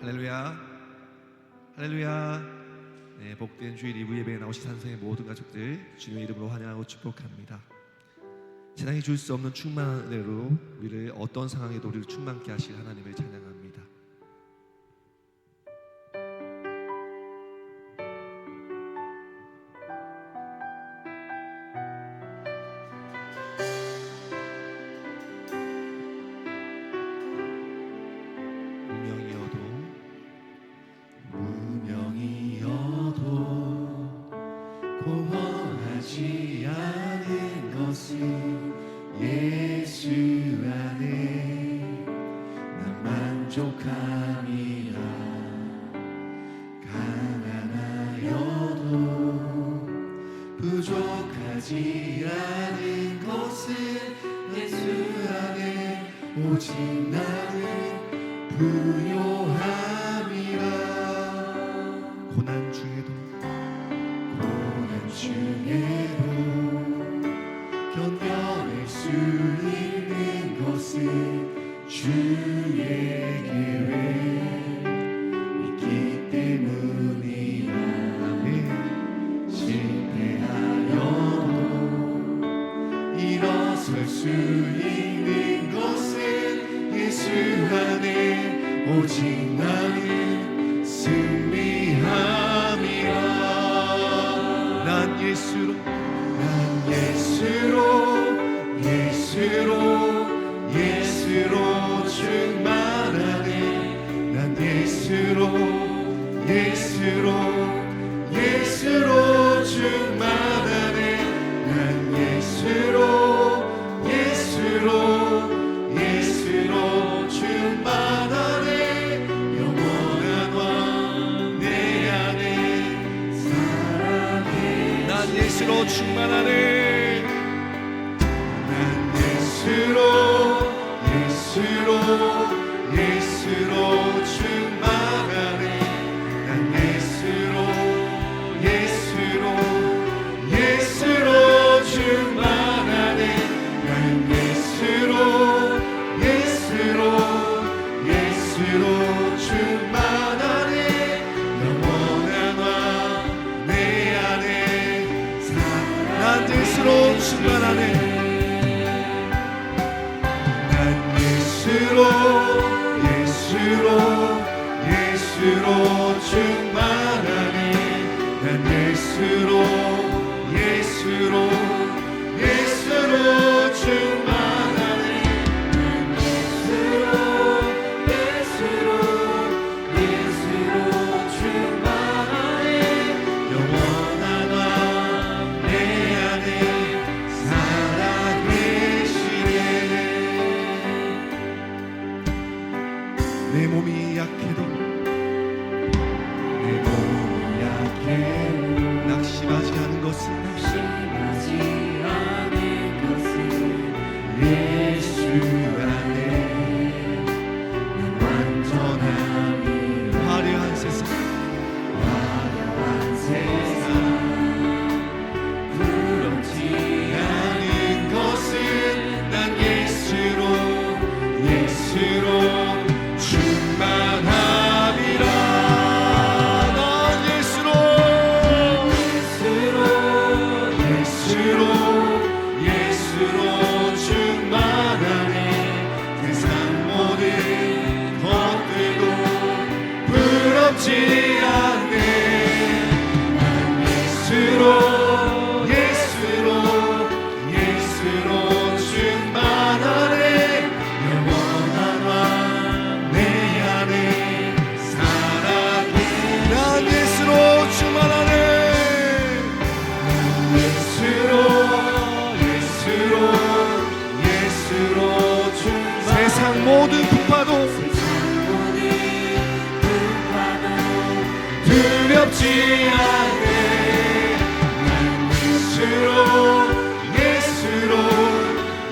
할렐루야, 할렐루야. 네, 복된 주일 2부 예배에 나오신 산성의 모든 가족들 주님의 이름으로 환영하고 축복합니다. 세상이 줄 수 없는 충만한 은혜로 우리를 어떤 상황에도 우리를 충만케 하실 하나님을 찬양합니다. 공허하지 않은 것은 예수 안에 난 만족함이라. 가난하여도 부족하지 않은 것은 예수 안에 오직 나는 부요함이라. 고난 중에도 견뎌낼 수 있는 것은 주의 계획 있기 때문이라. 실패하여도 일어설 수 있는 것은 예수 안에 오직 나는 승리함이라. 난 예수로 충만하네. 난 예수로 충만하네. 난 예수로 충만하네. 영원한 왕 내 안에 살아내. 난 예수로 충만하네. 난 예수로 충만하네. 난 예수로 충만하네. 충만하네. 난 예수로 예수로 예수로 충만하니 난 예수로 예수로 예수로 충만하니 난 예수로 예수로 예수로 충만하니 영원한 왕 내 안에 살아계시네. 내 몸이 약해도 내 몸이 약해 낙심하지 않은 것은 낙심하지 않은 것은 예수 안에 난 완전함이 화려한 세상 화려한 세상 부럽지 않은 것은 난 예수로 예수로 충만함이라. 난 예수로 예수로 예수로 충만하니 세상 모든 것들도 부럽지 않네. 난 예수로 예수로 예수로 충만하네. 영원한 왕 내 안에 살아계. 난 예수로 충만하네. 예수로 예수로 충만. 세상 모든 풍파도 두렵지 않네. 난 예수로 예수로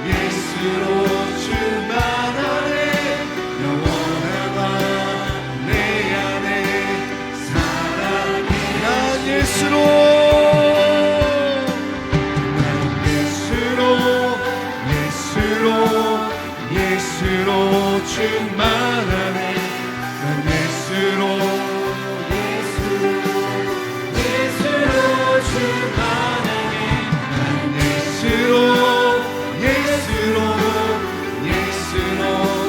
예수로 충만하네. 영원한 왕 내 안에 살아계. 난 예수로 예수로 예수로 충만하네. 난 예수로 예수로 충만하네. 난 예수로 예수로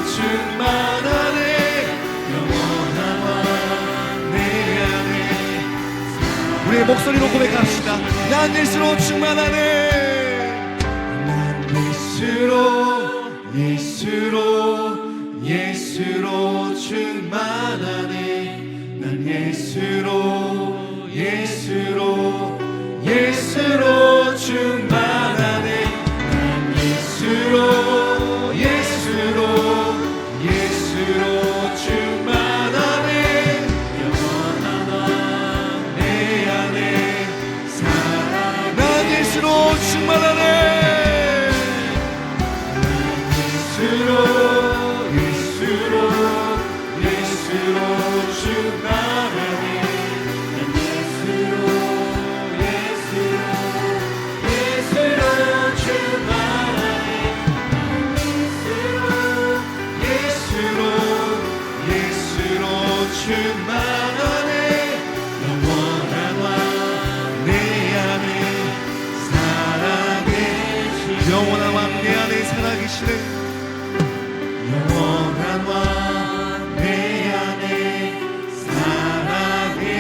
충만하네. 영원한 왕 내 안에. 우리의 목소리로 고백합시다. 난 예수로 충만하네. 예수로 예수로 충만하네. 난 예수로 예수로 충만하네. 난 예수로 예수로 충만하네. 영원한 왕 내 안에 살아. 난 예수로 충만하네. 예수로 충만하네. 난 예수로 충만하네. 난 예수로 충만하네. 영원한 왕 내 안에 살아계시네. 영원한 왕 내 안에 살아계시네. 영원한 왕 내 안에 살아계시네.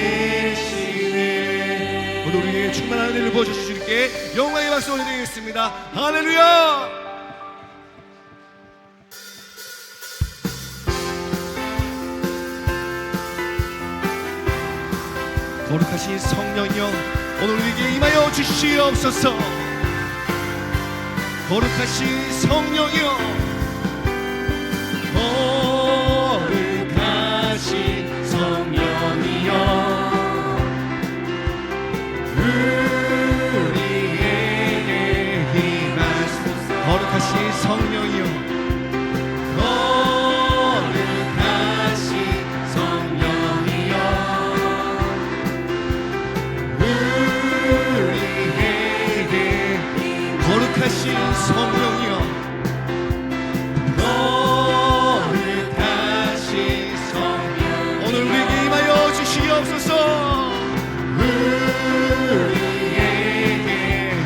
오늘 우리에게 충만한 은혜를 부어주실 주님께 영광의 박수 올려드리겠습니다. 할렐루야. 거룩하신 성령이여 오늘 우리에게 임하여 주시옵소서. 거룩하신 성령이여 거룩하신 성령이여 우리에게 임하소서. 거룩하신 성령이여 거룩하신 성령이여 우리에게 거룩하신 성령이여 거룩하신 성령 오늘 우리에게 임하여 주시옵소서. 우리에게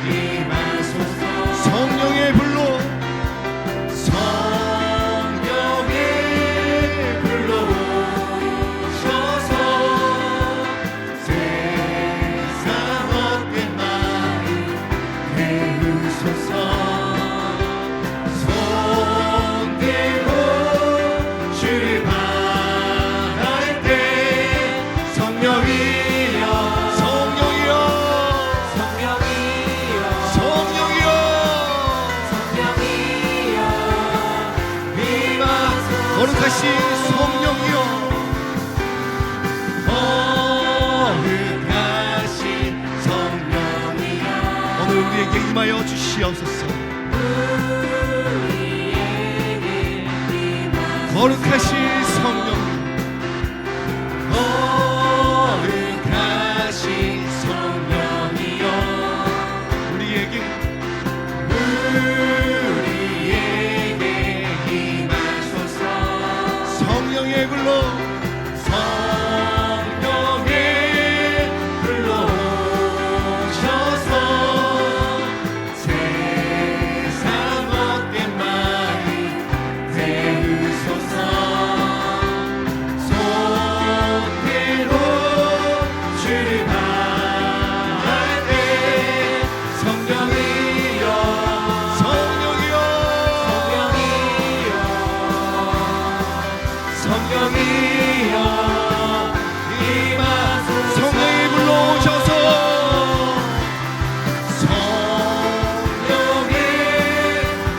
임하소서. 거룩하신 성령이여 거룩하신 성령이여 오늘 우리에게 임하여 주시옵소서. 거룩하신 성령 거룩하신 성령이여 우리에게 임하소서 성령의 불로 성령의 불로 오셔서 세상 못된 마음 태우소서 손으로 주를 바랄 때 성령이여 성령이여 성령이여 임하소서 성령의 불로 오셔서 성령의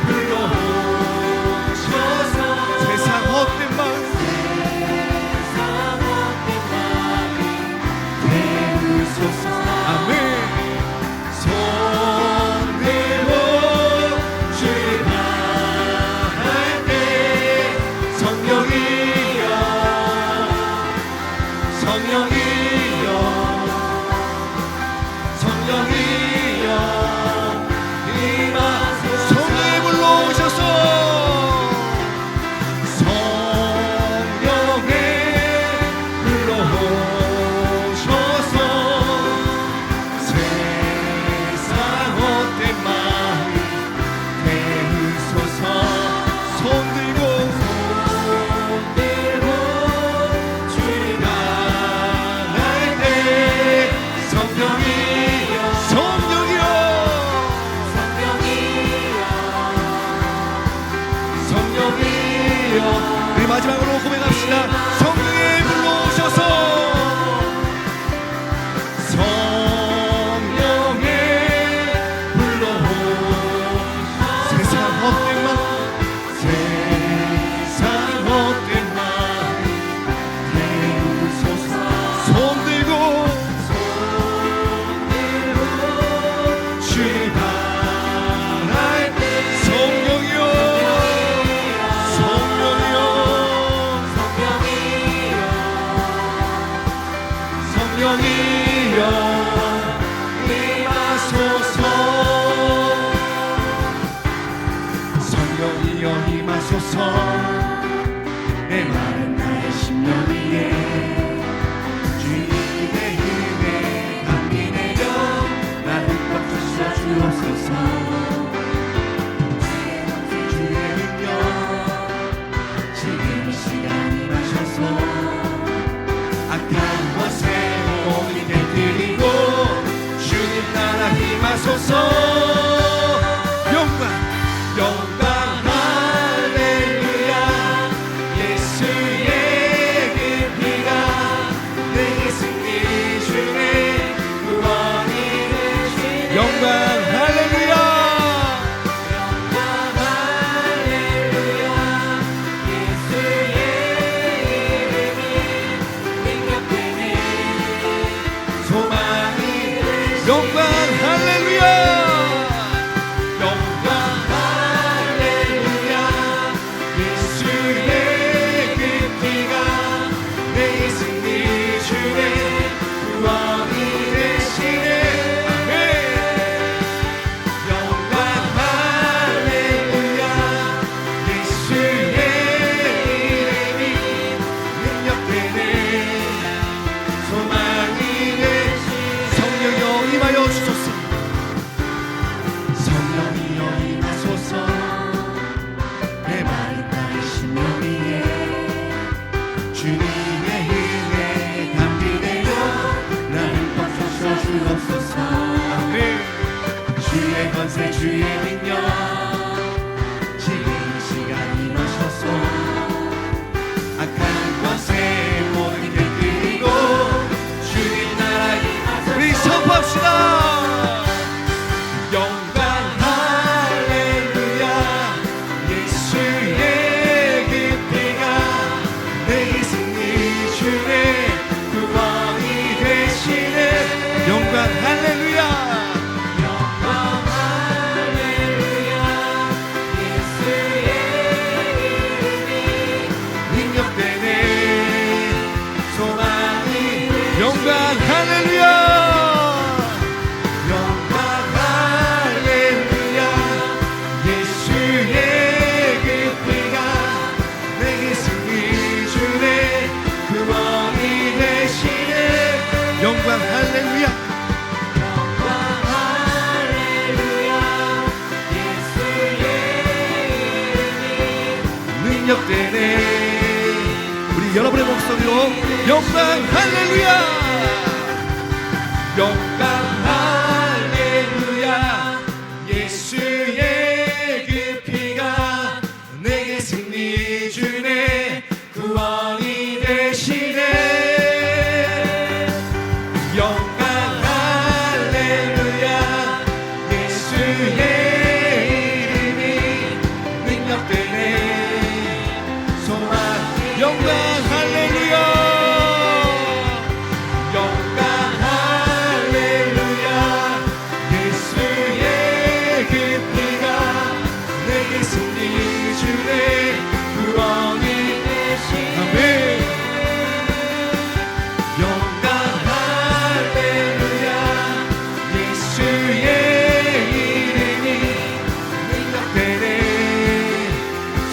불로 오셔서 세상 헛된 마음 세상 못된 마음 태우소서 아멘. 손들고 주를 바랄 때 성령이여 성령이여 성령이여 임하소서 성령의 불로 오셔서 성령의 불로 오셔서 세상 헛된 마음 태우소서 손들고 주를 바랄 때 성령이여 성령이여 성령이여 우리 마지막으로 고백합시다. 성령의 불로 오셔서 성령의 불로 세상 헛된 마음 세상 헛된 마음 태우소서 손들고 주를 바랄 때 성령이여 성령이여 성령이여 임하소서 성령이여 임하소서 내 마른 나의 심령 위에 주님의 은혜 감기 내려 나 흠뻑 주셔 주옵소서 주의 능력 지금 이 시간 임하셔서 악한 것에 몸이 깨뜨리고 영광 할렐루야. 영광 할렐루야. 예수의 이름이 능력되네. 소망이 영광 할렐루야. 영광 할렐루야. 예수의 그 피가 내게 승리 주네. 구원이 되시네. 영광 할렐루야. 영광 할렐루야. 예수의 이름이 능력되네. 우리 여러분의 목소리로 영광 할렐루야. 영광 할렐루야. 예수의 그 피가 내게 승리 주네. 구원이 되시네. 영광 할렐루야. 예수의 이름이 능력되네. 소망 영광 할렐루야. 영광 할렐루야. 예수의 그 피가 내게 승리 주네. 구원이 되시네. 아멘. 영광 할렐루야. 예수의 이름이 능력되네.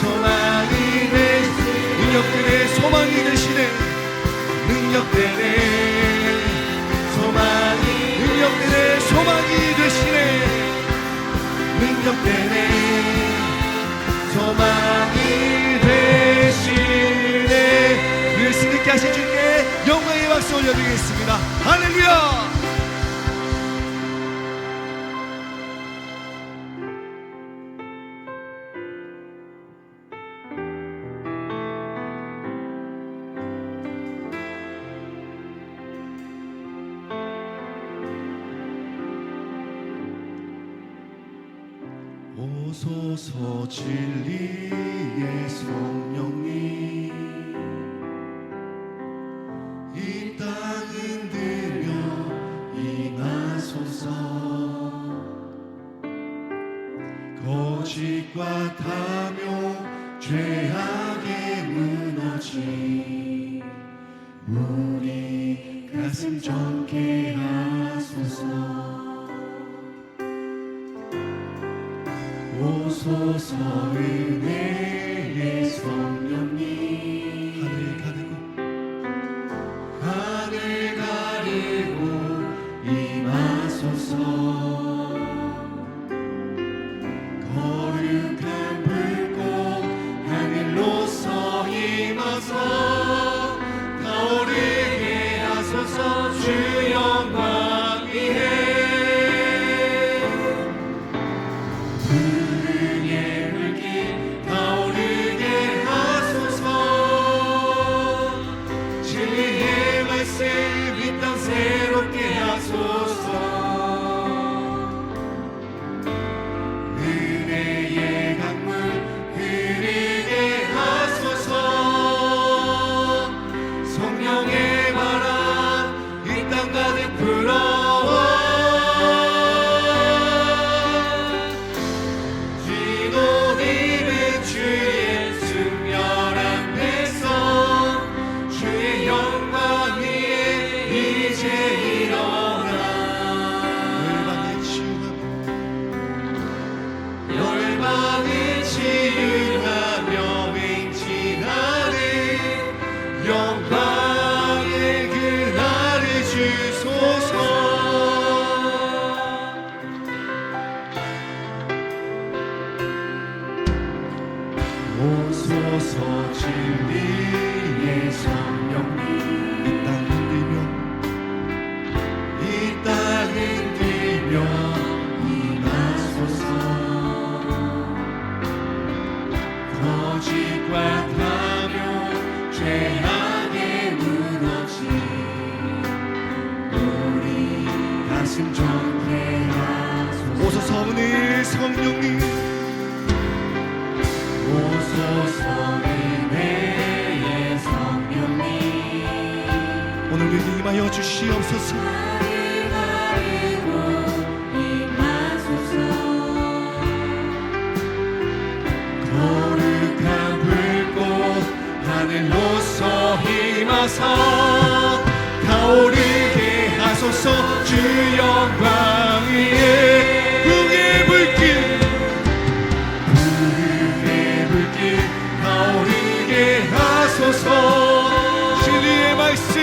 소망이 되시네. 능력되네. 소망이 되시네. 능력되네. 소망이 능력되네. 소망이 되시네. 능력되네. 소망이 되시네. 예수 있게 하신 주님께 영광의 박수 올려드리겠습니다. 할렐루야. 오소서 진리의 성령님 이 땅 흔들며 임하소서. 거짓과 탐욕 죄악에 무너진 우리 가슴 정케 하소서. 오소서 은혜의 성령님 하늘 가리고 임하소서. 거룩한 불꽃 하늘로서 임하소 타오르게 하소서. 주 영광 위에 불의 불길 타오르게 하소서. 진리의 말씀 이 땅 새롭게 하소서. 은혜의 강물 흐르게 하소서. 성령의 바람 이 땅 가득 불어와 지도 입은 주의 순결한 백성 주의 영광 위에 이제 일어나 열방의 치유함 열방을 치유하며 맹진하는 영광의 그날을 주소서. 오소서 진리의 성령님 이 땅 흔들며 이 땅 흔들며 임하소서. 거짓과 탐욕 죄악에 무너진 우리 가슴 정케 하소서. 오소서 은혜의 성령님 오소서 은혜의 성령님 오늘 우리 임하여 주시옵소서. 하늘 타오르게 하소서. 주 영광 위에 부흥의 불길 타오르게 하소서. 진리의 말씀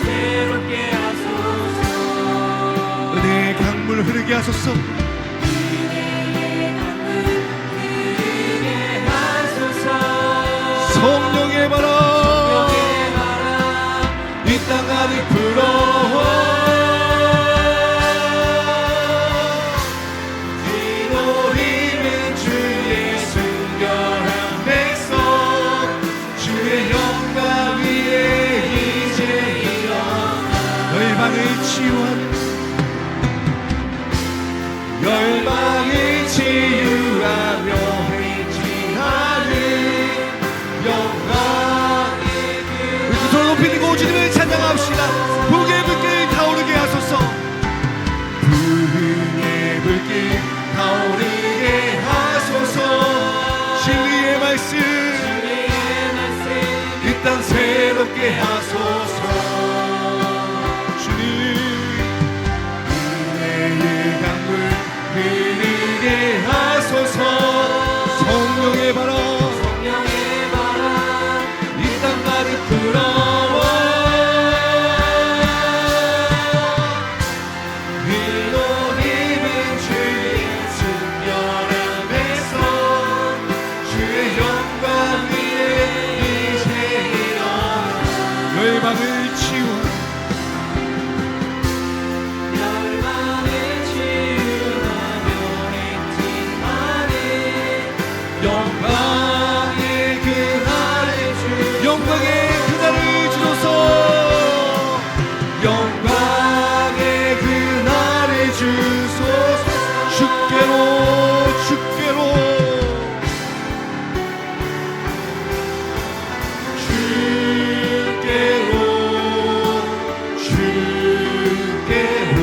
새롭게 하소서. 은혜의 강물 흐르게 하소서. 성령의 바람 이 땅 가득 불어와. 기도리는 주의 순결한 백성 주의 영광 위에 이제 일어나 열방을 치유하는 열방을 치유하며 행진하는 영광의 우리 두 손을 높이 들고 주님을 찬양합시다. 부흥의 불길 타오르게 하소서. 부흥의 불길 타오르게 하소서. 진리의 말씀 이 땅 새롭게 하소서. 주님 은혜의 강물 흐르게 하소서. 성령의 바람 이 땅 가득 불어와. 빌로님은 주의 순결한 백성 주의 영광 위에 이제 일어나 열방을 치유 영광의 그날을 주소서. 영광의 그날을 주소서. 주께로 주께로 주께로 주께로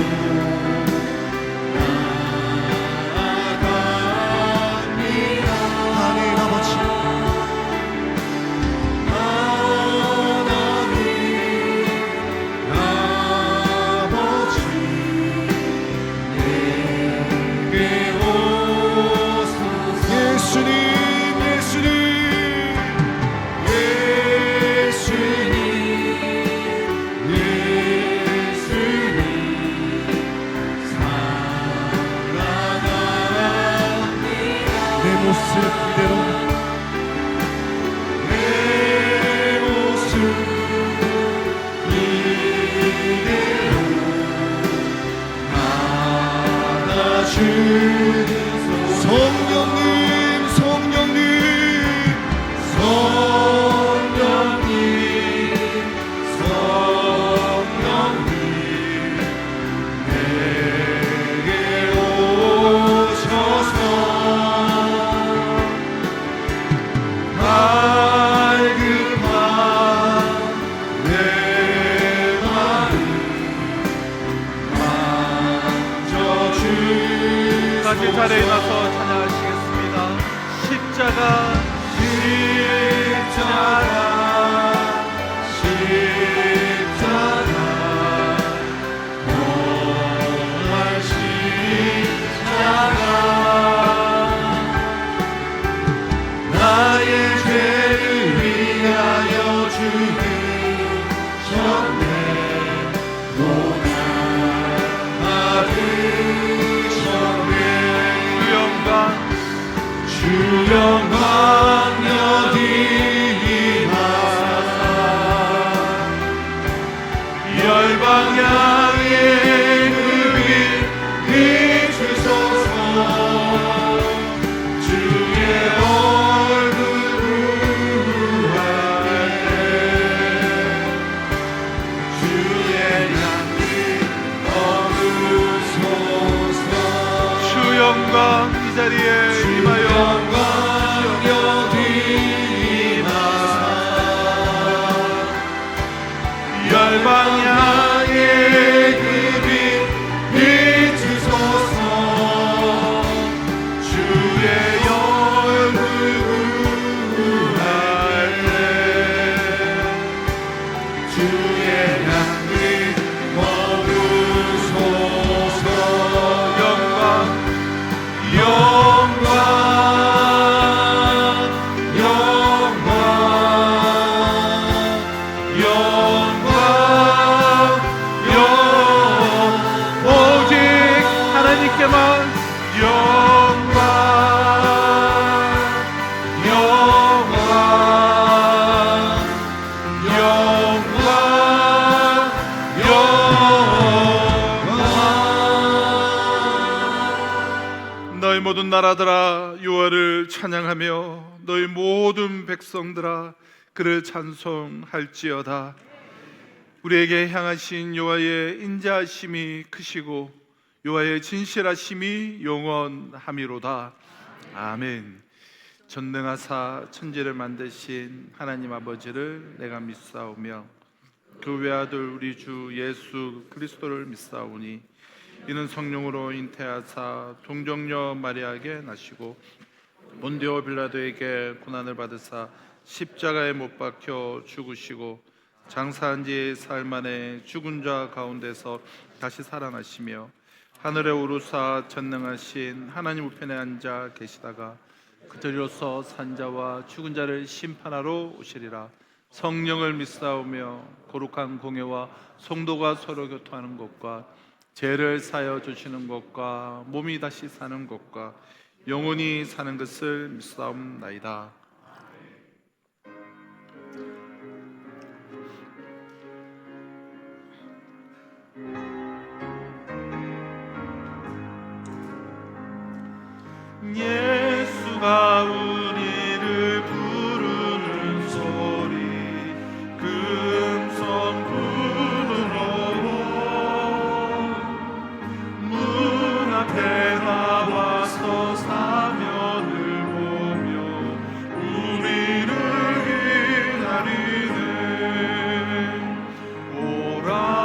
나아갑니다. 하나님 아버지 자리에 나서 찬양하시겠습니다. 십자가 정말 십자가 나의 죄를 위하여 죽으셨네. 주 영광 여기 임하사 열방 향해 그 빛 비추소서. 주의 얼굴 구하네. 주의 향기 얻으소서. 주 영광 이 자리에 임하여 열방 향해 그 빛 비추소서. 주의 얼굴 구할 때 모든 나라들아 여호와를 찬양하며 너희 모든 백성들아 그를 찬송할지어다. 우리에게 향하신 여호와의 인자하심이 크시고 여호와의 진실하심이 영원함이로다. 아멘. 전능하사 천지를 만드신 하나님 아버지를 내가 믿사오며 그 외아들 우리 주 예수 그리스도를 믿사오니 이는 성령으로 잉태하사 동정녀 마리아에게 나시고 본디오 빌라도에게 고난을 받으사 십자가에 못 박혀 죽으시고 장사한 지 사흘 만에 죽은 자 가운데서 다시 살아나시며 하늘에 오르사 전능하신 하나님 우편에 앉아 계시다가 그들로서 산자와 죽은 자를 심판하러 오시리라. 성령을 믿사오며 거룩한 공예와 성도가 서로 교통하는 것과 죄를 사여 주시는 것과 몸이 다시 사는 것과 영원히 사는 것을 믿사옵나이다. 예수가 우리를 부르는 소리 금성 부르러 문 앞에 나와서 사면을 보며 우리를 기다리네. 오라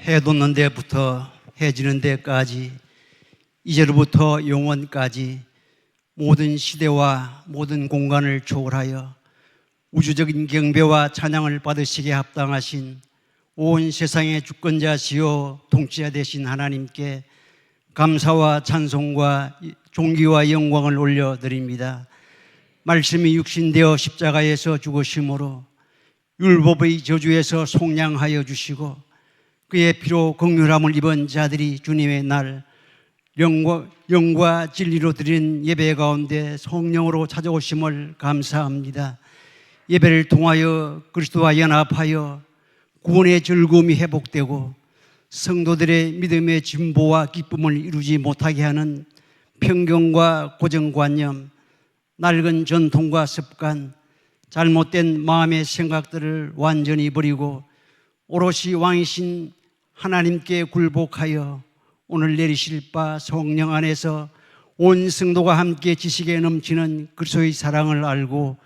해 돋는 데부터 해지는 데까지 이제로부터 영원까지 모든 시대와 모든 공간을 초월하여 우주적인 경배와 찬양을 받으시기에 합당하신 온 세상의 주권자시요 통치자 되신 하나님께 감사와 찬송과 존귀와 영광을 올려드립니다. 말씀이 육신되어 십자가에서 죽으심으로 율법의 저주에서 속량하여 주시고 그의 피로 긍휼함을 입은 자들이 주님의 날 영과 진리로 드린 예배 가운데 성령으로 찾아오심을 감사합니다. 예배를 통하여 그리스도와 연합하여 구원의 즐거움이 회복되고 성도들의 믿음의 진보와 기쁨을 이루지 못하게 하는 편견과 고정관념, 낡은 전통과 습관, 잘못된 마음의 생각들을 완전히 버리고 오롯이 왕이신 하나님께 굴복하여 오늘 내리실 바 성령 안에서 온 성도가 함께 지식에 넘치는 그리스도의 사랑을 알고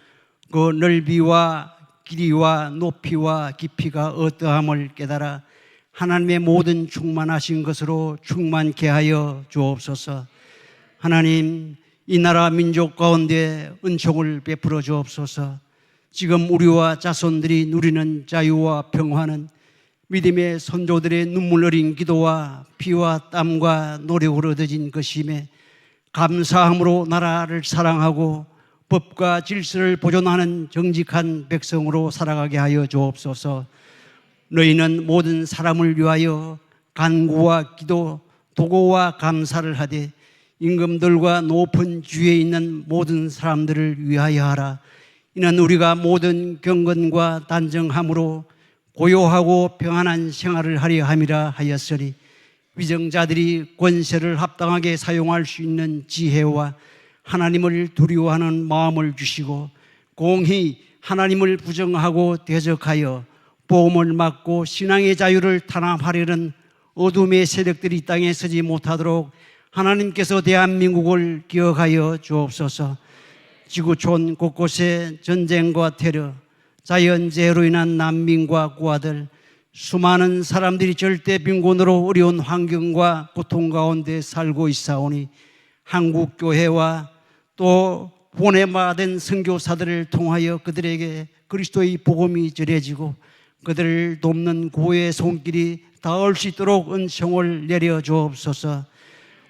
그 넓이와 길이와 높이와 깊이가 어떠함을 깨달아 하나님의 모든 충만하신 것으로 충만케 하여 주옵소서. 하나님, 이 나라 민족 가운데 은총을 베풀어 주옵소서. 지금 우리와 자손들이 누리는 자유와 평화는 믿음의 선조들의 눈물 어린 기도와 피와 땀과 노력으로 얻어진 것임에 감사함으로 나라를 사랑하고 법과 질서를 보존하는 정직한 백성으로 살아가게 하여 주옵소서. 너희는 모든 사람을 위하여 간구와 기도, 도고와 감사를 하되 임금들과 높은 주위에 있는 모든 사람들을 위하여 하라. 이는 우리가 모든 경건과 단정함으로 고요하고 평안한 생활을 하려 함이라 하였으리. 위정자들이 권세를 합당하게 사용할 수 있는 지혜와 하나님을 두려워하는 마음을 주시고 공히 하나님을 부정하고 대적하여 보험을 막고 신앙의 자유를 탄압하려는 어둠의 세력들이 이 땅에 서지 못하도록 하나님께서 대한민국을 기억하여 주옵소서. 지구촌 곳곳에 전쟁과 테러, 자연재해로 인한 난민과 고아들, 수많은 사람들이 절대 빈곤으로 어려운 환경과 고통 가운데 살고 있사오니 한국교회와 또 보내받은 선교사들을 통하여 그들에게 그리스도의 복음이 전해지고 그들을 돕는 구호의 손길이 닿을 수 있도록 은총을 내려 주옵소서.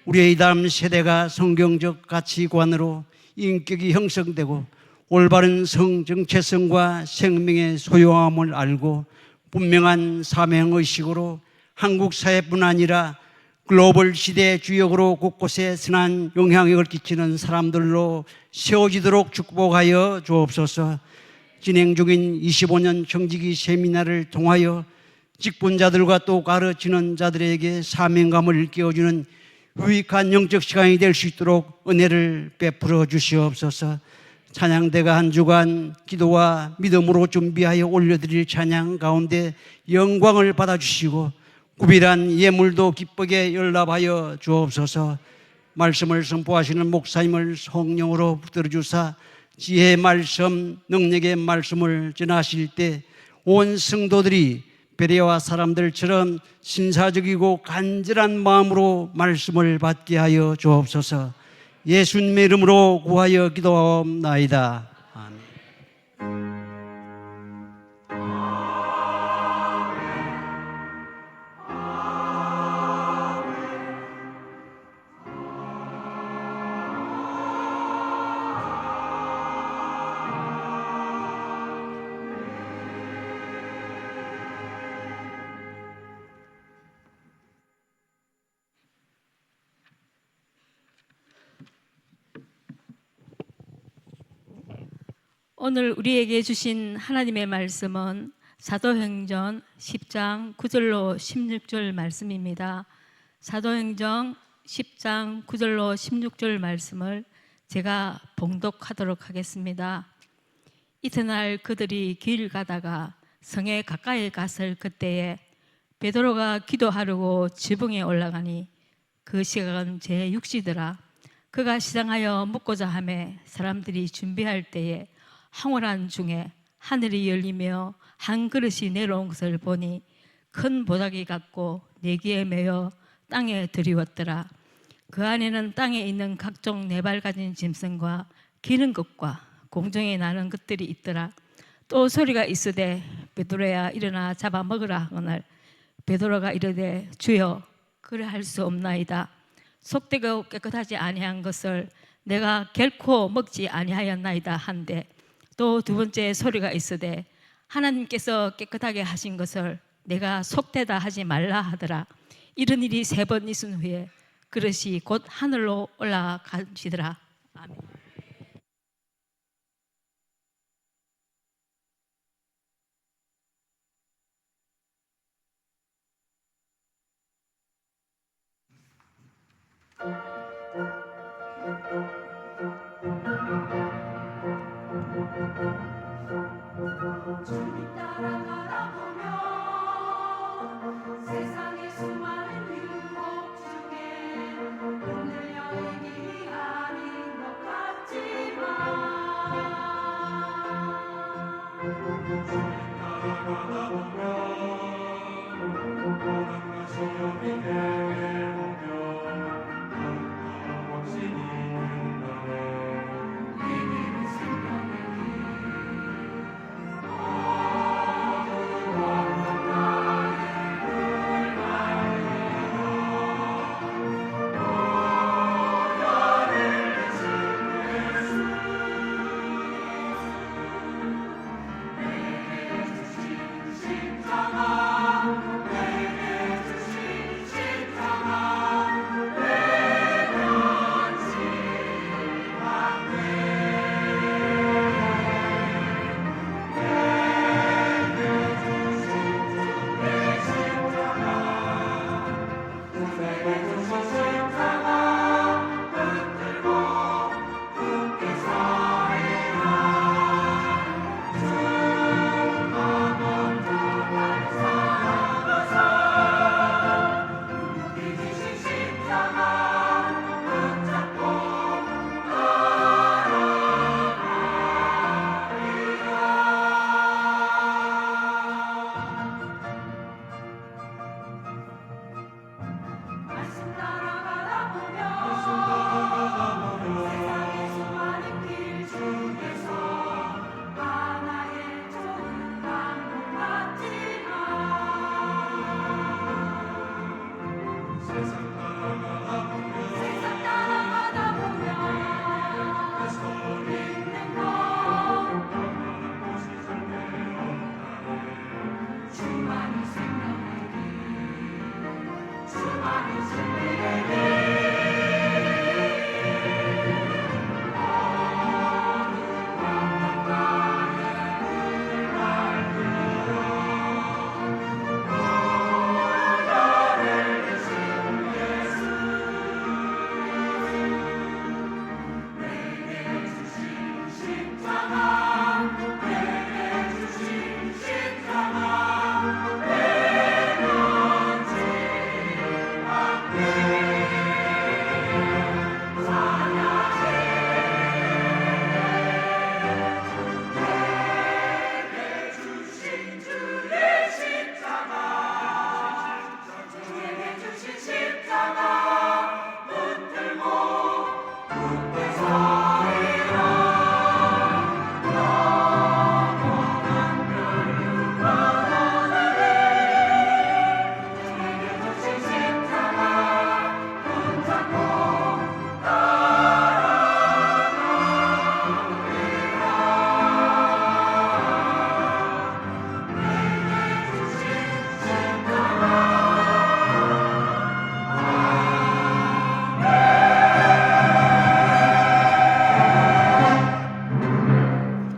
우리의 다음 세대가 성경적 가치관으로 인격이 형성되고 올바른 정체성과 생명의 소중함을 알고 분명한 사명의식으로 한국 사회뿐 아니라 글로벌 시대의 주역으로 곳곳에 선한 영향력을 끼치는 사람들로 세워지도록 축복하여 주옵소서. 진행 중인 25년 정직이 세미나를 통하여 직분자들과 또 가르치는 자들에게 사명감을 일깨워주는 유익한 영적 시간이 될 수 있도록 은혜를 베풀어 주시옵소서. 찬양대가 한 주간 기도와 믿음으로 준비하여 올려드릴 찬양 가운데 영광을 받아주시고 구비란 예물도 기쁘게 연락하여 주옵소서. 말씀을 선포하시는 목사님을 성령으로 붙들어 주사 지혜의 말씀, 능력의 말씀을 전하실 때 온 성도들이 베레와 사람들처럼 신사적이고 간절한 마음으로 말씀을 받게 하여 주옵소서. 예수님의 이름으로 구하여 기도하옵나이다. 아멘. 오늘 우리에게 주신 하나님의 말씀은 사도행전 10장 9절로 16절 말씀입니다. 사도행전 10장 9절로 16절 말씀을 제가 봉독하도록 하겠습니다. 이튿날 그들이 길 가다가 성에 가까이 갔을 그때에 베드로가 기도하려고 지붕에 올라가니 그 시각은 제6시더라. 그가 시장하여 묻고자 하매 사람들이 준비할 때에 황홀한 중에 하늘이 열리며 한 그릇이 내려온 것을 보니 큰 보자기 같고 내기에 매여 땅에 들이웠더라. 그 안에는 땅에 있는 각종 네 발 가진 짐승과 기는 것과 공중에 나는 것들이 있더라. 또 소리가 있으되 베드로야 일어나 잡아먹으라 하거늘 베드로가 이르되 주여 그래 할 수 없나이다. 속되고 깨끗하지 아니한 것을 내가 결코 먹지 아니하였나이다 한데 또 두 번째 소리가 있으되 하나님께서 깨끗하게 하신 것을 내가 속되다 하지 말라 하더라. 이런 일이 3번 있은 후에 그릇이 곧 하늘로 올라가시더라. 아멘. 주님 따라가다 보면 세상의 수많은 유혹 중에 흔들려 이 길이 아닌 것 같지만 주님 따라가다 보면 모든 것이 여기 내게 오면 확신이 든다네. 이 길은 생명의 길.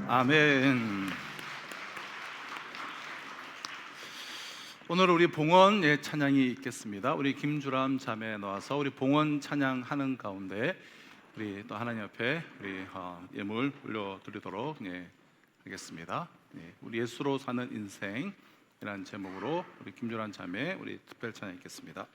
아멘. 오늘 우리 봉헌 찬양이 있겠습니다. 우리 김주람 자매 나와서 우리 봉헌 찬양하는 가운데 우리 또 하나님 앞에 우리 예물 올려드리도록 하겠습니다. 우리 예수로 사는 인생이라는 제목으로 우리 김주람 자매 우리 특별 찬양 있겠습니다.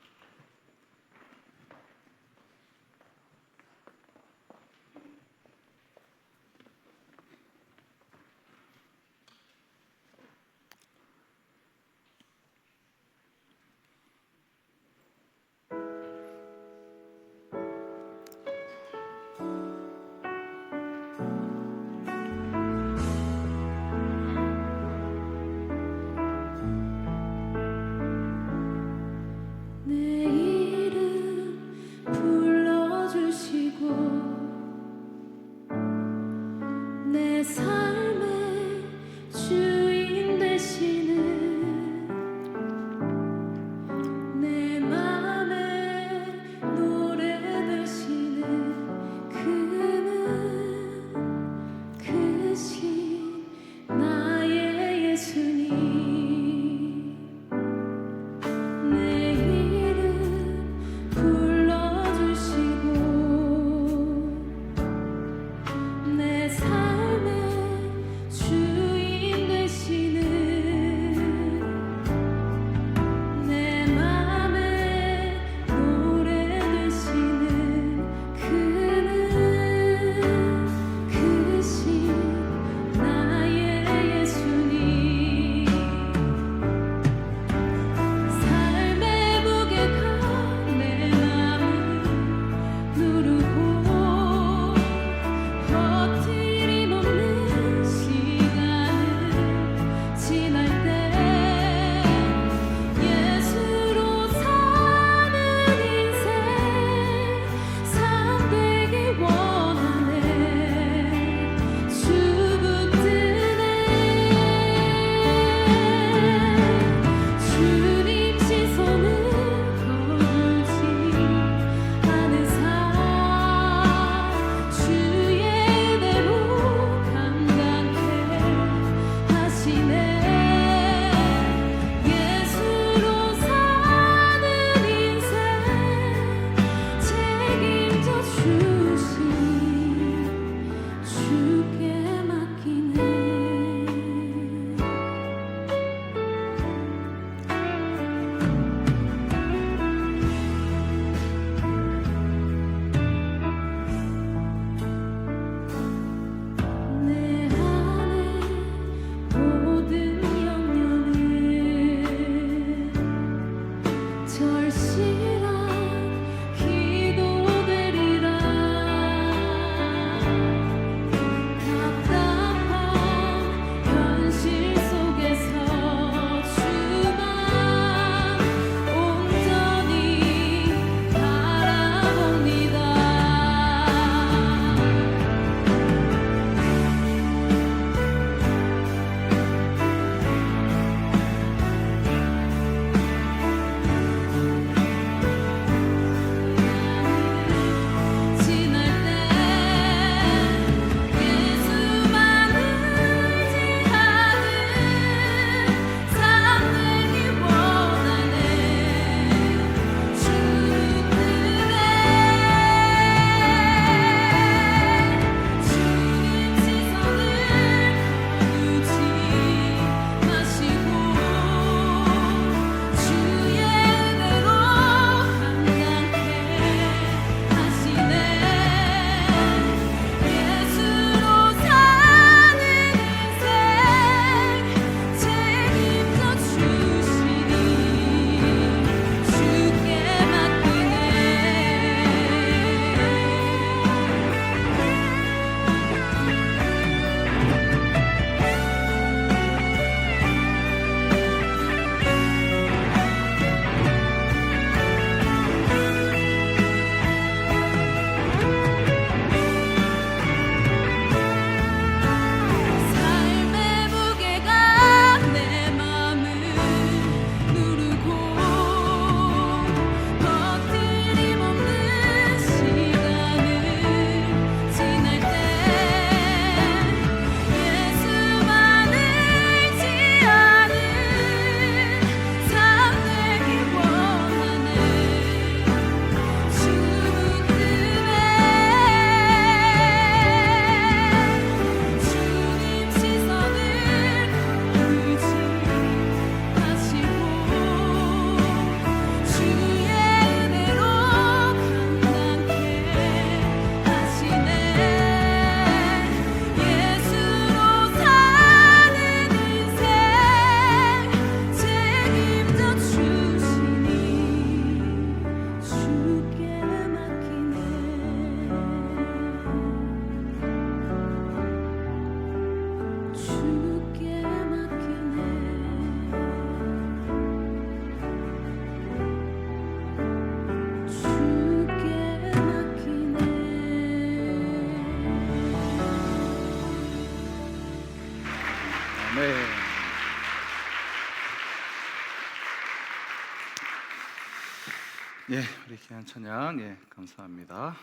예, 우리 귀한 찬양, 예, 감사합니다.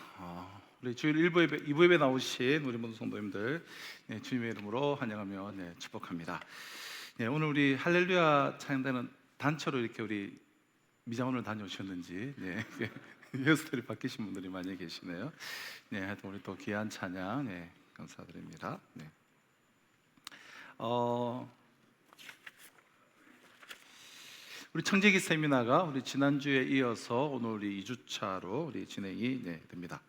우리 주일 2부 예배 나오신 우리 모든 성도님들, 예, 주님의 이름으로 환영하며, 네, 축복합니다. 예, 오늘 우리 할렐루야 찬양단은 단체로 이렇게 우리 미장원을 다녀오셨는지, 네, 헤어스타일이 바뀌신 분들이 많이 계시네요. 네, 하여튼 우리 또 귀한 찬양, 네, 감사드립니다. 네. 우리 청지기 세미나가 우리 지난주에 이어서 오늘 우리 2주차로 우리 진행이, 네, 됩니다.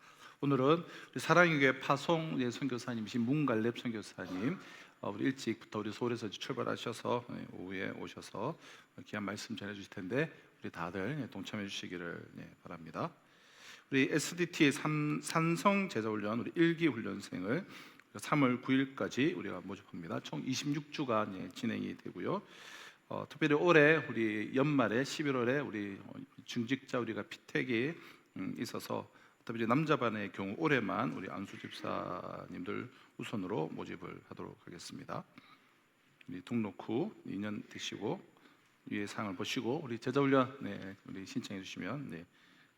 오늘은 우리 사랑의교회 파송, 네, 선교사님이신 문갈렙 선교사님, 우리 일찍부터 우리 서울에서 출발하셔서, 네, 오후에 오셔서 귀한 말씀 전해 주실 텐데 우리 다들, 네, 동참해 주시기를, 네, 바랍니다. 우리 SDT의 산성 제자훈련 우리 1기 훈련생을 3월 9일까지 우리가 모집합니다. 총 26주간, 네, 진행이 되고요. 특별히 올해 우리 연말에 11월에 우리 중직자 우리가 피택이 있어서 특별히 남자반의 경우 올해만 우리 안수 집사님들 우선으로 모집을 하도록 하겠습니다. 우리 등록 후 2년 되시고 위의 사항을 보시고 우리 제자훈련, 네, 우리 신청해 주시면, 네,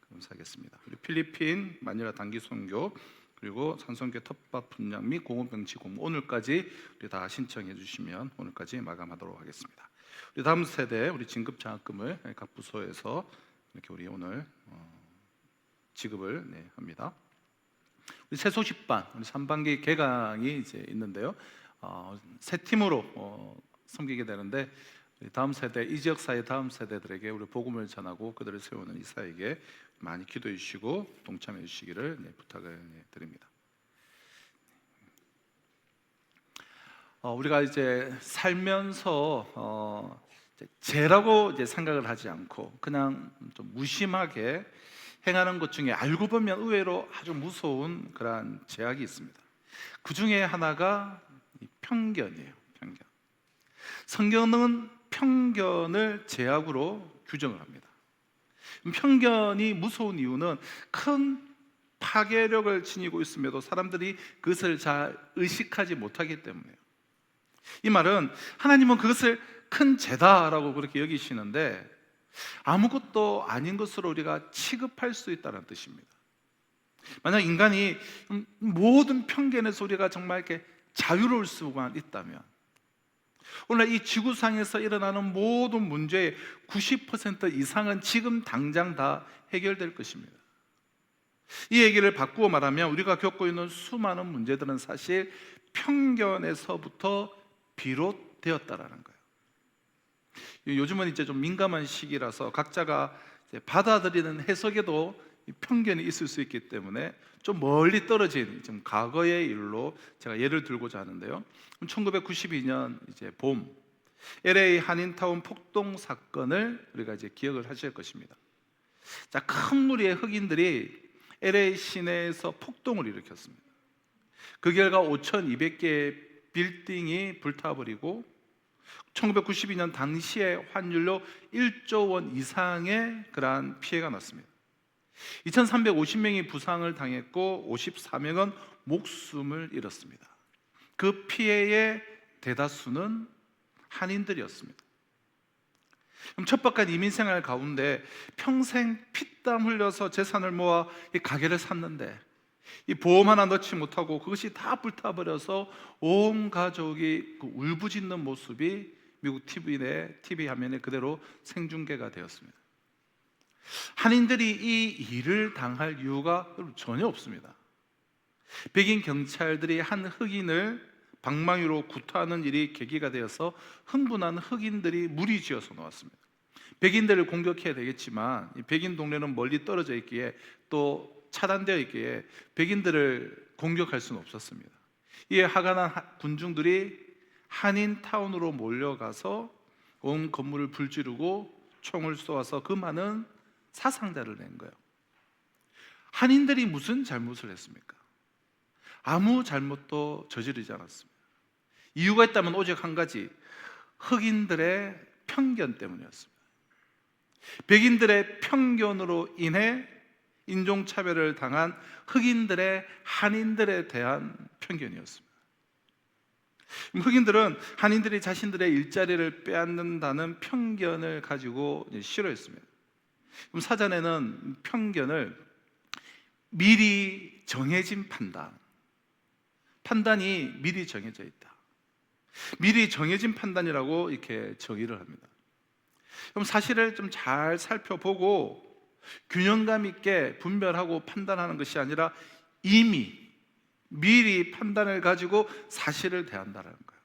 감사하겠습니다. 우리 필리핀 마닐라 단기 선교 그리고 산성교 텃밭 분양 및 공업병치 공모 오늘까지 우리 다 신청해 주시면 오늘까지 마감하도록 하겠습니다. 우리 다음 세대 우리 진급 장학금을 각 부서에서 이렇게 우리 오늘 지급을, 네, 합니다. 우리 새 소식반 우리 3반기 개강이 이제 있는데요. 새 팀으로 섬기게 되는데 우리 다음 세대 이 지역 사회 다음 세대들에게 우리 복음을 전하고 그들을 세우는 이사에게 많이 기도해 주시고 동참해 주시기를, 네, 부탁을, 네, 드립니다. 우리가 이제 살면서 죄라고 이제 생각을 하지 않고 그냥 좀 무심하게 행하는 것 중에 알고 보면 의외로 아주 무서운 그러한 죄악이 있습니다. 그 중에 하나가 편견이에요. 편견. 성경은 편견을 죄악으로 규정을 합니다. 편견이 무서운 이유는 큰 파괴력을 지니고 있음에도 사람들이 그것을 잘 의식하지 못하기 때문이에요. 이 말은 하나님은 그것을 큰 죄다라고 그렇게 여기시는데 아무것도 아닌 것으로 우리가 취급할 수 있다는 뜻입니다. 만약 인간이 모든 편견에서 우리가 정말 이렇게 자유로울 수만 있다면 오늘 이 지구상에서 일어나는 모든 문제의 90% 이상은 지금 당장 다 해결될 것입니다. 이 얘기를 바꾸어 말하면 우리가 겪고 있는 수많은 문제들은 사실 편견에서부터 비롯되었다라는 거예요. 요즘은 이제 좀 민감한 시기라서 각자가 이제 받아들이는 해석에도 편견이 있을 수 있기 때문에 좀 멀리 떨어진 좀 과거의 일로 제가 예를 들고자 하는데요. 1992년 이제 봄 LA 한인타운 폭동 사건을 우리가 이제 기억을 하실 것입니다. 자, 큰 무리의 흑인들이 LA 시내에서 폭동을 일으켰습니다. 그 결과 5,200개의 빌딩이 불타버리고 1992년 당시의 환율로 1조 원 이상의 그러한 피해가 났습니다. 2,350명이 부상을 당했고 54명은 목숨을 잃었습니다. 그 피해의 대다수는 한인들이었습니다. 척박한 이민생활 가운데 평생 피땀 흘려서 재산을 모아 이 가게를 샀는데 이 보험 하나 넣지 못하고 그것이 다 불타버려서 온 가족이 그 울부짖는 모습이 미국 TV 화면에 그대로 생중계가 되었습니다. 한인들이 이 일을 당할 이유가 전혀 없습니다. 백인 경찰들이 한 흑인을 방망이로 구타하는 일이 계기가 되어서 흥분한 흑인들이 무리지어서 나왔습니다. 백인들을 공격해야 되겠지만 이 백인 동네는 멀리 떨어져 있기에 또 차단되어 있기에 백인들을 공격할 수는 없었습니다. 이에 화가 난 군중들이 한인타운으로 몰려가서 온 건물을 불지르고 총을 쏘아서 그 많은 사상자를 낸 거예요. 한인들이 무슨 잘못을 했습니까? 아무 잘못도 저지르지 않았습니다. 이유가 있다면 오직 한 가지, 흑인들의 편견 때문이었습니다. 백인들의 편견으로 인해 인종차별을 당한 흑인들의 한인들에 대한 편견이었습니다. 흑인들은 한인들이 자신들의 일자리를 빼앗는다는 편견을 가지고 싫어했습니다. 그럼 사전에는 편견을 미리 정해진 판단이 미리 정해져 있다, 미리 정해진 판단이라고 이렇게 정의를 합니다. 그럼 사실을 좀 잘 살펴보고 균형감 있게 분별하고 판단하는 것이 아니라 이미 미리 판단을 가지고 사실을 대한다는 거예요.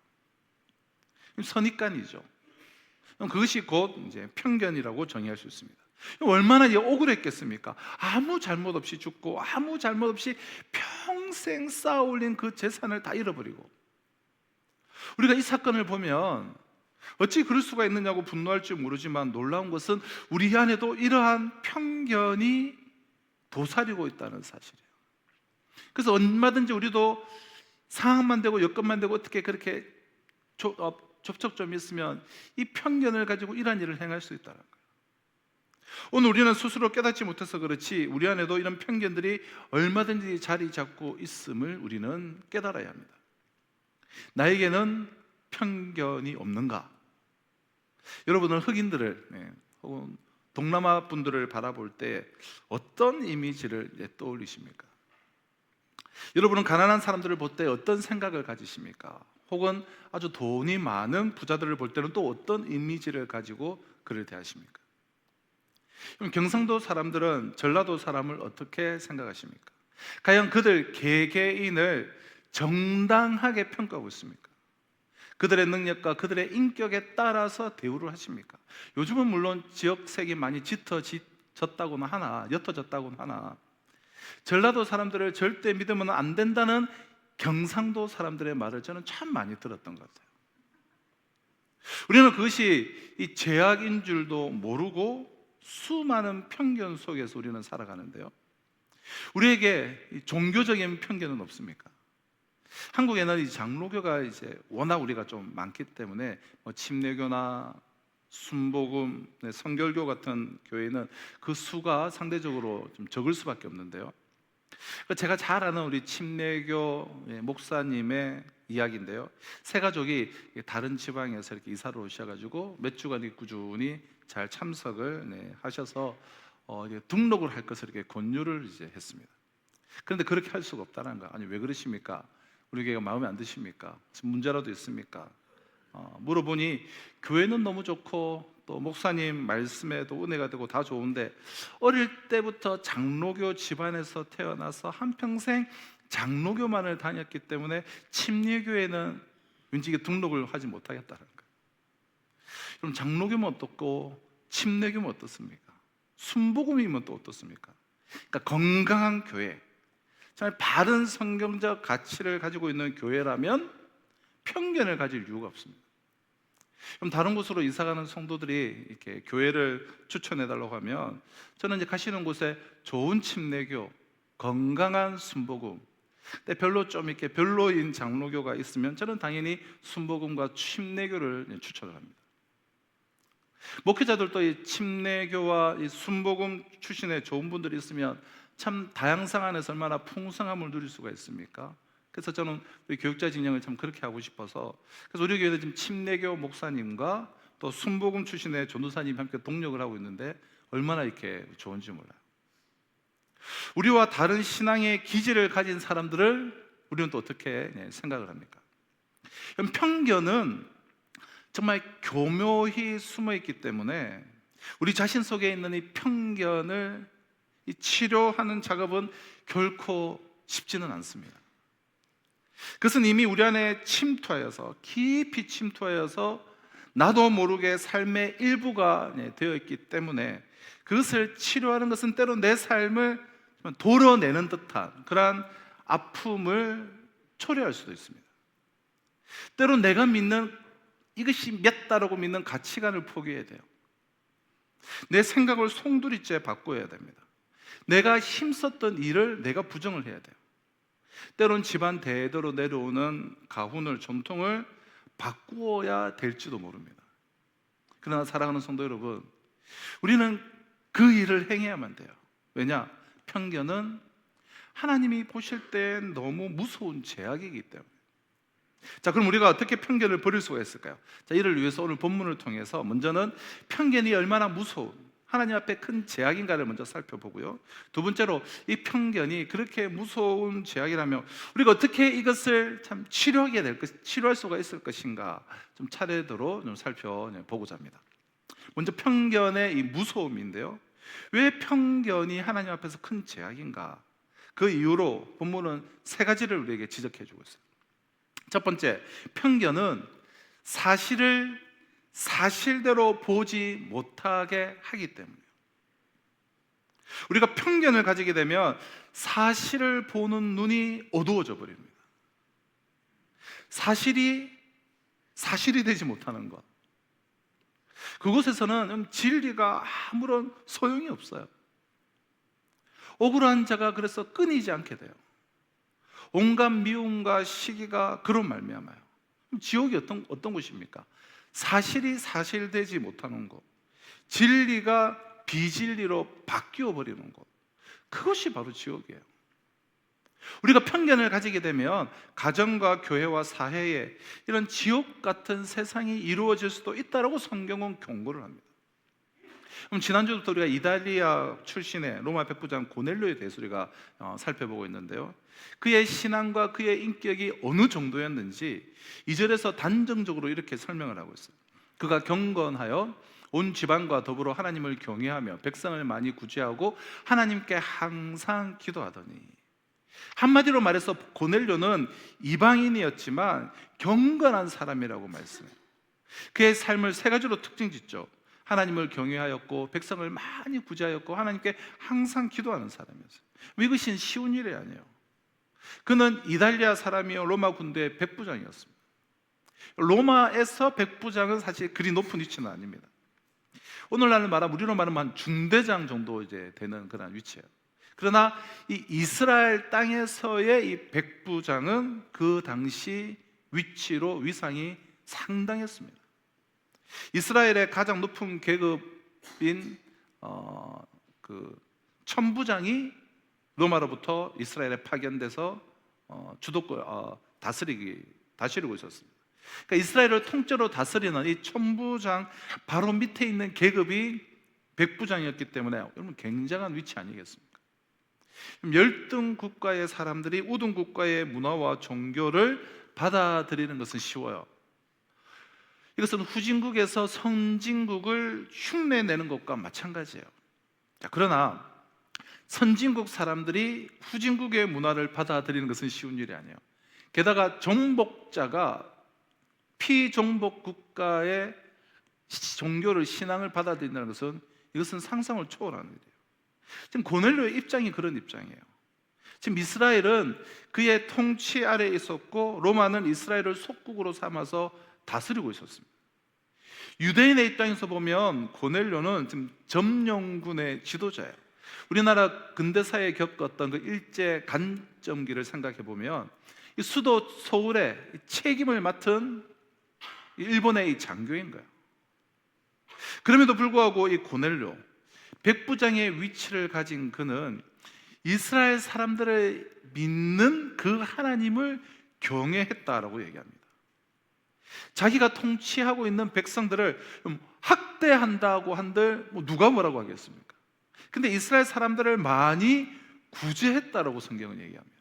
선입관이죠. 그것이 곧 이제 편견이라고 정의할 수 있습니다. 얼마나 억울했겠습니까? 아무 잘못 없이 죽고 아무 잘못 없이 평생 쌓아올린 그 재산을 다 잃어버리고, 우리가 이 사건을 보면 어찌 그럴 수가 있느냐고 분노할 줄 모르지만 놀라운 것은 우리 안에도 이러한 편견이 도사리고 있다는 사실이에요. 그래서 얼마든지 우리도 상황만 되고 여건만 되고 어떻게 그렇게 접촉 좀 있으면 이 편견을 가지고 이러한 일을 행할 수 있다는 거예요. 오늘 우리는 스스로 깨닫지 못해서 그렇지 우리 안에도 이런 편견들이 얼마든지 자리 잡고 있음을 우리는 깨달아야 합니다. 나에게는 편견이 없는가? 여러분은 흑인들을 혹은 동남아 분들을 바라볼 때 어떤 이미지를 떠올리십니까? 여러분은 가난한 사람들을 볼 때 어떤 생각을 가지십니까? 혹은 아주 돈이 많은 부자들을 볼 때는 또 어떤 이미지를 가지고 그를 대하십니까? 그럼 경상도 사람들은 전라도 사람을 어떻게 생각하십니까? 과연 그들 개개인을 정당하게 평가하고 있습니까? 그들의 능력과 그들의 인격에 따라서 대우를 하십니까? 요즘은 물론 지역색이 많이 짙어졌다고는 하나, 옅어졌다고는 하나, 전라도 사람들을 절대 믿으면 안 된다는 경상도 사람들의 말을 저는 참 많이 들었던 것 같아요. 우리는 그것이 이 죄악인 줄도 모르고 수많은 편견 속에서 우리는 살아가는데요, 우리에게 이 종교적인 편견은 없습니까? 한국에는 이 장로교가 이제 워낙 우리가 좀 많기 때문에 침례교나 순복음, 성결교 같은 교회는 그 수가 상대적으로 좀 적을 수밖에 없는데요, 제가 잘 아는 우리 침례교 목사님의 이야기인데요, 세 가족이 다른 지방에서 이렇게 이사를 오셔가지고 몇 주간 꾸준히 잘 참석을 하셔서 등록을 할 것을 이렇게 권유를 이제 했습니다. 그런데 그렇게 할 수가 없다는 거. 아니 왜 그러십니까? 우리 교회가 마음에 안 드십니까? 무슨 문제라도 있습니까? 물어보니 교회는 너무 좋고 또 목사님 말씀에도 은혜가 되고 다 좋은데 어릴 때부터 장로교 집안에서 태어나서 한평생 장로교만을 다녔기 때문에 침례교회는 왠지 이게 등록을 하지 못하겠다는 거예요. 그럼 장로교면 어떻고 침례교면 어떻습니까? 순복음이면 또 어떻습니까? 그러니까 건강한 교회, 정말 바른 성경적 가치를 가지고 있는 교회라면 편견을 가질 이유가 없습니다. 그럼 다른 곳으로 이사가는 성도들이 이렇게 교회를 추천해달라고 하면 저는 이제 가시는 곳에 좋은 침례교, 건강한 순복음, 근데 별로 좀 이렇게 별로인 장로교가 있으면 저는 당연히 순복음과 침례교를 추천을 합니다. 목회자들도 이 침례교와 이 순복음 출신의 좋은 분들이 있으면 참 다양성 안에서 얼마나 풍성함을 누릴 수가 있습니까? 그래서 저는 우리 교육자 진영을 참 그렇게 하고 싶어서, 그래서 우리 교회는 지금 침례교 목사님과 또 순복음 출신의 전도사님이 함께 동력을 하고 있는데 얼마나 이렇게 좋은지 몰라요. 우리와 다른 신앙의 기질을 가진 사람들을 우리는 또 어떻게 생각을 합니까? 그럼 편견은 정말 교묘히 숨어 있기 때문에 우리 자신 속에 있는 이 편견을 이 치료하는 작업은 결코 쉽지는 않습니다. 그것은 이미 우리 안에 침투하여서, 깊이 침투하여서 나도 모르게 삶의 일부가 되어 있기 때문에 그것을 치료하는 것은 때로 내 삶을 도려내는 듯한 그러한 아픔을 초래할 수도 있습니다. 때로 내가 믿는 이것이 맺다라고 믿는 가치관을 포기해야 돼요. 내 생각을 송두리째 바꿔야 됩니다. 내가 힘썼던 일을 내가 부정을 해야 돼요. 때론 집안 대대로 내려오는 가훈을, 전통을 바꾸어야 될지도 모릅니다. 그러나 사랑하는 성도 여러분, 우리는 그 일을 행해야만 돼요. 왜냐? 편견은 하나님이 보실 때 너무 무서운 죄악이기 때문에. 자, 그럼 우리가 어떻게 편견을 버릴 수가 있을까요? 자, 이를 위해서 오늘 본문을 통해서 먼저는 편견이 얼마나 무서운, 하나님 앞에 큰 죄악인가를 먼저 살펴보고요. 두 번째로 이 편견이 그렇게 무서운 죄악이라면 우리가 어떻게 이것을 참 치료할 수가 있을 것인가 좀 차례대로 좀 살펴보고자 합니다. 먼저 편견의 이 무서움인데요. 왜 편견이 하나님 앞에서 큰 죄악인가? 그 이유로 본문은 세 가지를 우리에게 지적해 주고 있어요. 첫 번째, 편견은 사실을 사실대로 보지 못하게 하기 때문이에요. 우리가 편견을 가지게 되면 사실을 보는 눈이 어두워져 버립니다. 사실이 되지 못하는 것, 그곳에서는 진리가 아무런 소용이 없어요. 억울한 자가 그래서 끊이지 않게 돼요. 온갖 미움과 시기가 그로 말미암아요. 지옥이 어떤 곳입니까? 사실이 사실되지 못하는 곳, 진리가 비진리로 바뀌어 버리는 곳, 그것이 바로 지옥이에요. 우리가 편견을 가지게 되면 가정과 교회와 사회에 이런 지옥 같은 세상이 이루어질 수도 있다라고 성경은 경고를 합니다. 그럼 지난주부터 우리가 이탈리아 출신의 로마 백부장 고넬료에 대해서 우리가 살펴보고 있는데요. 그의 신앙과 그의 인격이 어느 정도였는지 2절에서 단정적으로 이렇게 설명을 하고 있어요. 그가 경건하여 온 지방과 더불어 하나님을 경외하며 백성을 많이 구제하고 하나님께 항상 기도하더니, 한마디로 말해서 고넬료는 이방인이었지만 경건한 사람이라고 말씀해요. 그의 삶을 세 가지로 특징짓죠. 하나님을 경외하였고 백성을 많이 구제하였고 하나님께 항상 기도하는 사람이었어요. 이것이 쉬운 일이 아니에요. 그는 이탈리아 사람이요 로마 군대의 백부장이었습니다. 로마에서 백부장은 사실 그리 높은 위치는 아닙니다. 오늘날은 우리로 말하면 한 중대장 정도 이제 되는 그런 위치예요. 그러나 이 이스라엘 땅에서의 이 백부장은 그 당시 위치로 위상이 상당했습니다. 이스라엘의 가장 높은 계급인 그 천부장이 로마로부터 이스라엘에 파견돼서 다스리고 있었습니다. 그러니까 이스라엘을 통째로 다스리는 이 천부장 바로 밑에 있는 계급이 백부장이었기 때문에 여러분 굉장한 위치 아니겠습니까? 열등 국가의 사람들이 우등 국가의 문화와 종교를 받아들이는 것은 쉬워요. 이것은 후진국에서 선진국을 흉내내는 것과 마찬가지예요. 그러나 선진국 사람들이 후진국의 문화를 받아들이는 것은 쉬운 일이 아니에요. 게다가 정복자가 피정복 국가의 종교를, 신앙을 받아들인다는 것은 이것은 상상을 초월하는 일이에요. 지금 고넬료의 입장이 그런 입장이에요. 지금 이스라엘은 그의 통치 아래에 있었고 로마는 이스라엘을 속국으로 삼아서 다스리고 있었습니다. 유대인의 입장에서 보면 고넬료는 지금 점령군의 지도자예요. 우리나라 근대사에 겪었던 그 일제 간점기를 생각해 보면 이 수도 서울의 책임을 맡은 일본의 이 장교인 거예요. 그럼에도 불구하고 이 고넬료 백부장의 위치를 가진 그는 이스라엘 사람들을 믿는 그 하나님을 경외했다라고 얘기합니다. 자기가 통치하고 있는 백성들을 학대한다고 한들 누가 뭐라고 하겠습니까? 근데 이스라엘 사람들을 많이 구제했다라고 성경은 얘기합니다.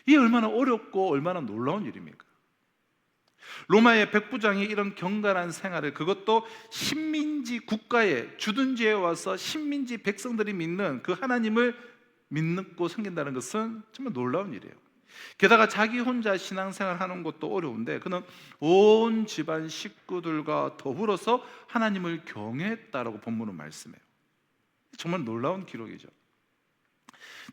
이게 얼마나 어렵고 얼마나 놀라운 일입니까? 로마의 백부장이 이런 경건한 생활을, 그것도 식민지 국가에 주둔지에 와서 식민지 백성들이 믿는 그 하나님을 믿고 섬긴다는 것은 정말 놀라운 일이에요. 게다가 자기 혼자 신앙생활 하는 것도 어려운데 그는 온 집안 식구들과 더불어서 하나님을 경외했다라고 본문은 말씀해요. 정말 놀라운 기록이죠.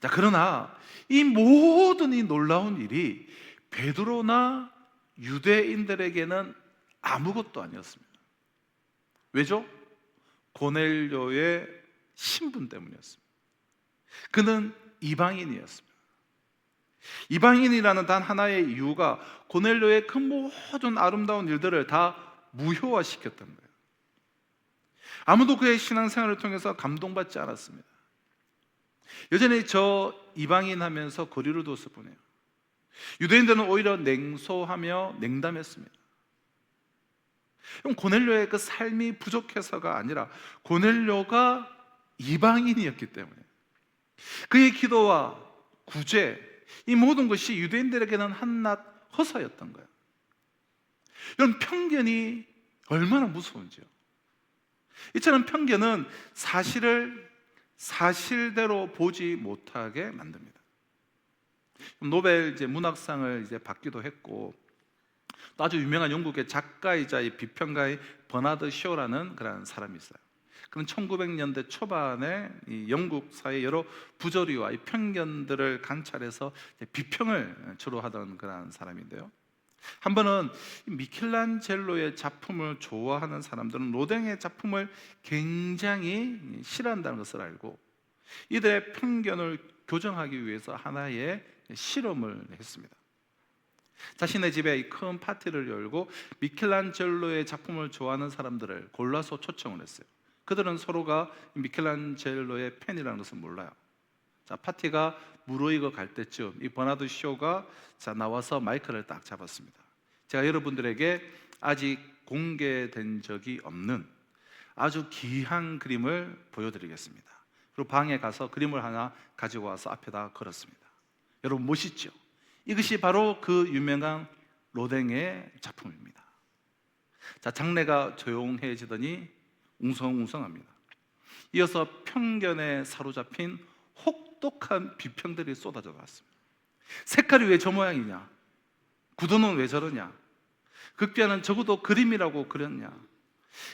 자, 그러나 이 모든 이 놀라운 일이 베드로나 유대인들에게는 아무것도 아니었습니다. 왜죠? 고넬료의 신분 때문이었습니다. 그는 이방인이었습니다. 이방인이라는 단 하나의 이유가 고넬료의 그 모든 아름다운 일들을 다 무효화시켰던 거예요. 아무도 그의 신앙생활을 통해서 감동받지 않았습니다. 여전히 저 이방인 하면서 거리를 뒀을 뿐이에요. 유대인들은 오히려 냉소하며 냉담했습니다. 그럼 고넬료의 그 삶이 부족해서가 아니라 고넬료가 이방인이었기 때문에 그의 기도와 구제, 이 모든 것이 유대인들에게는 한낱 허사였던 거예요. 이런 편견이 얼마나 무서운지요. 이처럼 편견은 사실을 사실대로 보지 못하게 만듭니다. 노벨 문학상을 받기도 했고, 또 아주 유명한 영국의 작가이자 비평가의 버나드 쇼라는 그런 사람이 있어요. 그는 1900년대 초반에 이 영국 사회 여러 부조리와 이 편견들을 관찰해서 비평을 주로 하던 그런 사람인데요. 한 번은 미켈란젤로의 작품을 좋아하는 사람들은 로댕의 작품을 굉장히 싫어한다는 것을 알고 이들의 편견을 교정하기 위해서 하나의 실험을 했습니다. 자신의 집에 큰 파티를 열고 미켈란젤로의 작품을 좋아하는 사람들을 골라서 초청을 했어요. 그들은 서로가 미켈란젤로의 팬이라는 것을 몰라요. 자, 파티가 무르익어 갈 때쯤 이 버나드 쇼가 나와서 마이크를 딱 잡았습니다. 제가 여러분들에게 아직 공개된 적이 없는 아주 귀한 그림을 보여드리겠습니다. 그리고 방에 가서 그림을 하나 가지고 와서 앞에다 걸었습니다. 여러분 멋있죠? 이것이 바로 그 유명한 로댕의 작품입니다. 자, 장례가 조용해지더니 웅성웅성합니다. 이어서 편견에 사로잡힌 혹독한 비평들이 쏟아져 나왔습니다. 색깔이 왜 저 모양이냐? 구도는 왜 저러냐? 극비하는 적어도 그림이라고 그렸냐?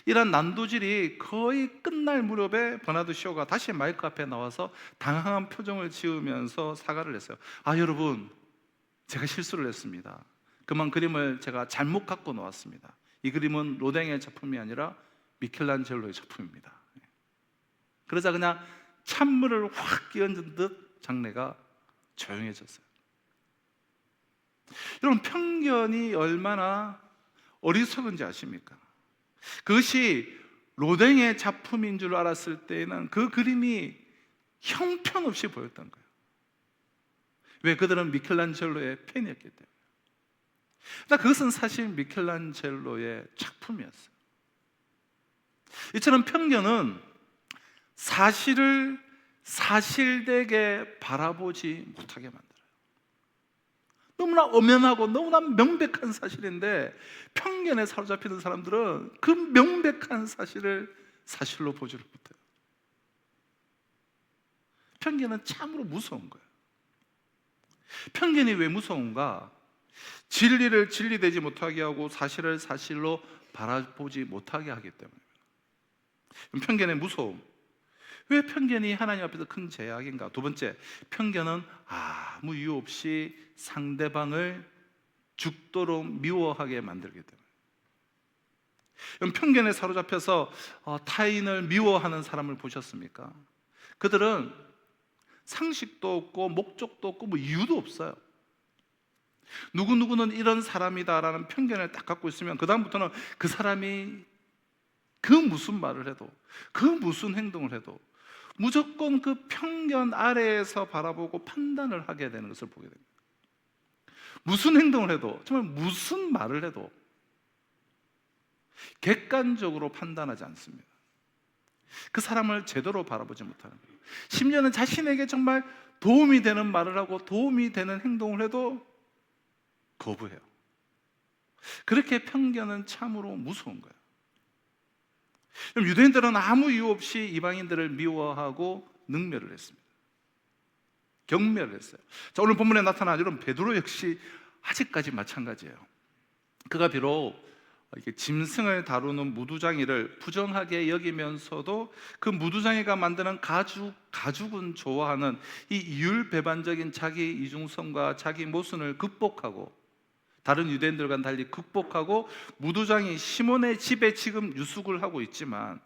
이런 난도질이 거의 끝날 무렵에 버나드 쇼가 다시 마이크 앞에 나와서 당황한 표정을 지으면서 사과를 했어요. 아, 여러분, 제가 실수를 했습니다. 그만 그림을 제가 잘못 갖고 나왔습니다. 이 그림은 로댕의 작품이 아니라 미켈란젤로의 작품입니다. 그러자 그냥 찬물을 확 끼얹은 듯 장례가 조용해졌어요. 여러분, 편견이 얼마나 어리석은지 아십니까? 그것이 로댕의 작품인 줄 알았을 때에는 그 그림이 형편없이 보였던 거예요. 왜? 그들은 미켈란젤로의 팬이었기 때문에. 그러니까 그것은 사실 미켈란젤로의 작품이었어요. 이처럼 편견은 사실을 사실되게 바라보지 못하게 만들어요. 너무나 엄연하고 너무나 명백한 사실인데 편견에 사로잡히는 사람들은 그 명백한 사실을 사실로 보지를 못해요. 편견은 참으로 무서운 거예요. 편견이 왜 무서운가? 진리를 진리되지 못하게 하고 사실을 사실로 바라보지 못하게 하기 때문입니다. 편견의 무서움. 왜 편견이 하나님 앞에서 큰 제약인가? 두 번째, 편견은 아무 이유 없이 상대방을 죽도록 미워하게 만들기 때문에. 편견에 사로잡혀서 타인을 미워하는 사람을 보셨습니까? 그들은 상식도 없고 목적도 없고 뭐 이유도 없어요. 누구누구는 이런 사람이다라는 편견을 딱 갖고 있으면 그 다음부터는 그 사람이 그 무슨 말을 해도 그 무슨 행동을 해도 무조건 그 편견 아래에서 바라보고 판단을 하게 되는 것을 보게 됩니다. 무슨 행동을 해도 정말 무슨 말을 해도 객관적으로 판단하지 않습니다. 그 사람을 제대로 바라보지 못하는 거예요. 심지어는 자신에게 정말 도움이 되는 말을 하고 도움이 되는 행동을 해도 거부해요. 그렇게 편견은 참으로 무서운 거예요. 그럼 유대인들은 아무 이유 없이 이방인들을 미워하고 능멸을 했습니다. 경멸을 했어요. 자, 오늘 본문에 나타난 여러분 베드로 역시 아직까지 마찬가지예요. 그가 비록 이렇게 짐승을 다루는 무두장이를 부정하게 여기면서도 그 무두장이가 만드는 가죽은 좋아하는 이 이율배반적인 자기 이중성과 자기 모순을 극복하고 다른 유대인들과는 달리 극복하고 무두장이 시몬의 집에 지금 유숙을 하고 있지만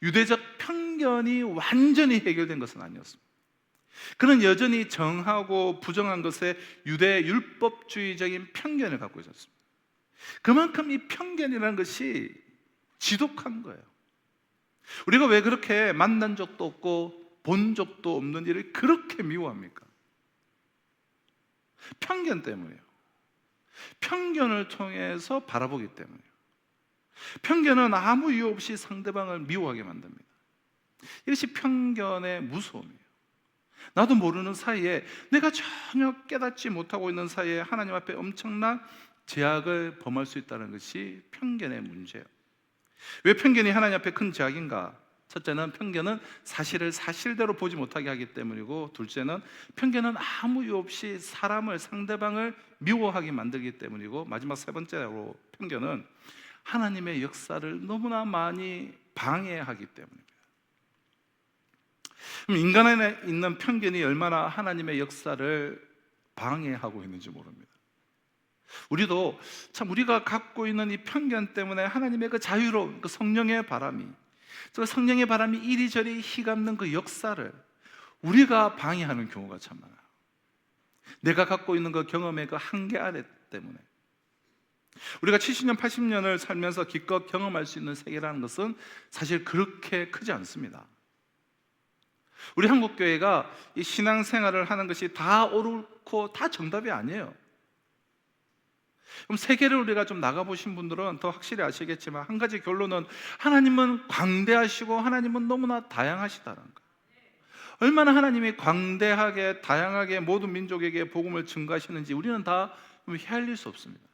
유대적 편견이 완전히 해결된 것은 아니었습니다. 그는 여전히 정하고 부정한 것에 유대 율법주의적인 편견을 갖고 있었습니다. 그만큼 이 편견이라는 것이 지독한 거예요. 우리가 왜 그렇게 만난 적도 없고 본 적도 없는 일을 그렇게 미워합니까? 편견 때문이에요. 편견을 통해서 바라보기 때문이에요. 편견은 아무 이유 없이 상대방을 미워하게 만듭니다. 이것이 편견의 무서움이에요. 나도 모르는 사이에, 내가 전혀 깨닫지 못하고 있는 사이에 하나님 앞에 엄청난 제약을 범할 수 있다는 것이 편견의 문제예요. 왜 편견이 하나님 앞에 큰 제약인가? 첫째는 편견은 사실을 사실대로 보지 못하게 하기 때문이고, 둘째는 편견은 아무 이유 없이 사람을, 상대방을 미워하게 만들기 때문이고, 마지막 세 번째로 편견은 하나님의 역사를 너무나 많이 방해하기 때문입니다. 그럼 인간 안에 있는 편견이 얼마나 하나님의 역사를 방해하고 있는지 모릅니다. 우리도 참 우리가 갖고 있는 이 편견 때문에 하나님의 그 자유로운 그 성령의 바람이, 그 성령의 바람이 이리저리 휘감는 그 역사를 우리가 방해하는 경우가 참 많아요. 내가 갖고 있는 그 경험의 그 한계 아래 때문에. 우리가 70년, 80년을 살면서 기껏 경험할 수 있는 세계라는 것은 사실 그렇게 크지 않습니다. 우리 한국교회가 이 신앙생활을 하는 것이 다 옳고 다 정답이 아니에요. 그럼 세계를 우리가 좀 나가보신 분들은 더 확실히 아시겠지만, 한 가지 결론은 하나님은 광대하시고 하나님은 너무나 다양하시다는 거예요. 얼마나 하나님이 광대하게 다양하게 모든 민족에게 복음을 증거하시는지 우리는 다 헤아릴 수 없습니다.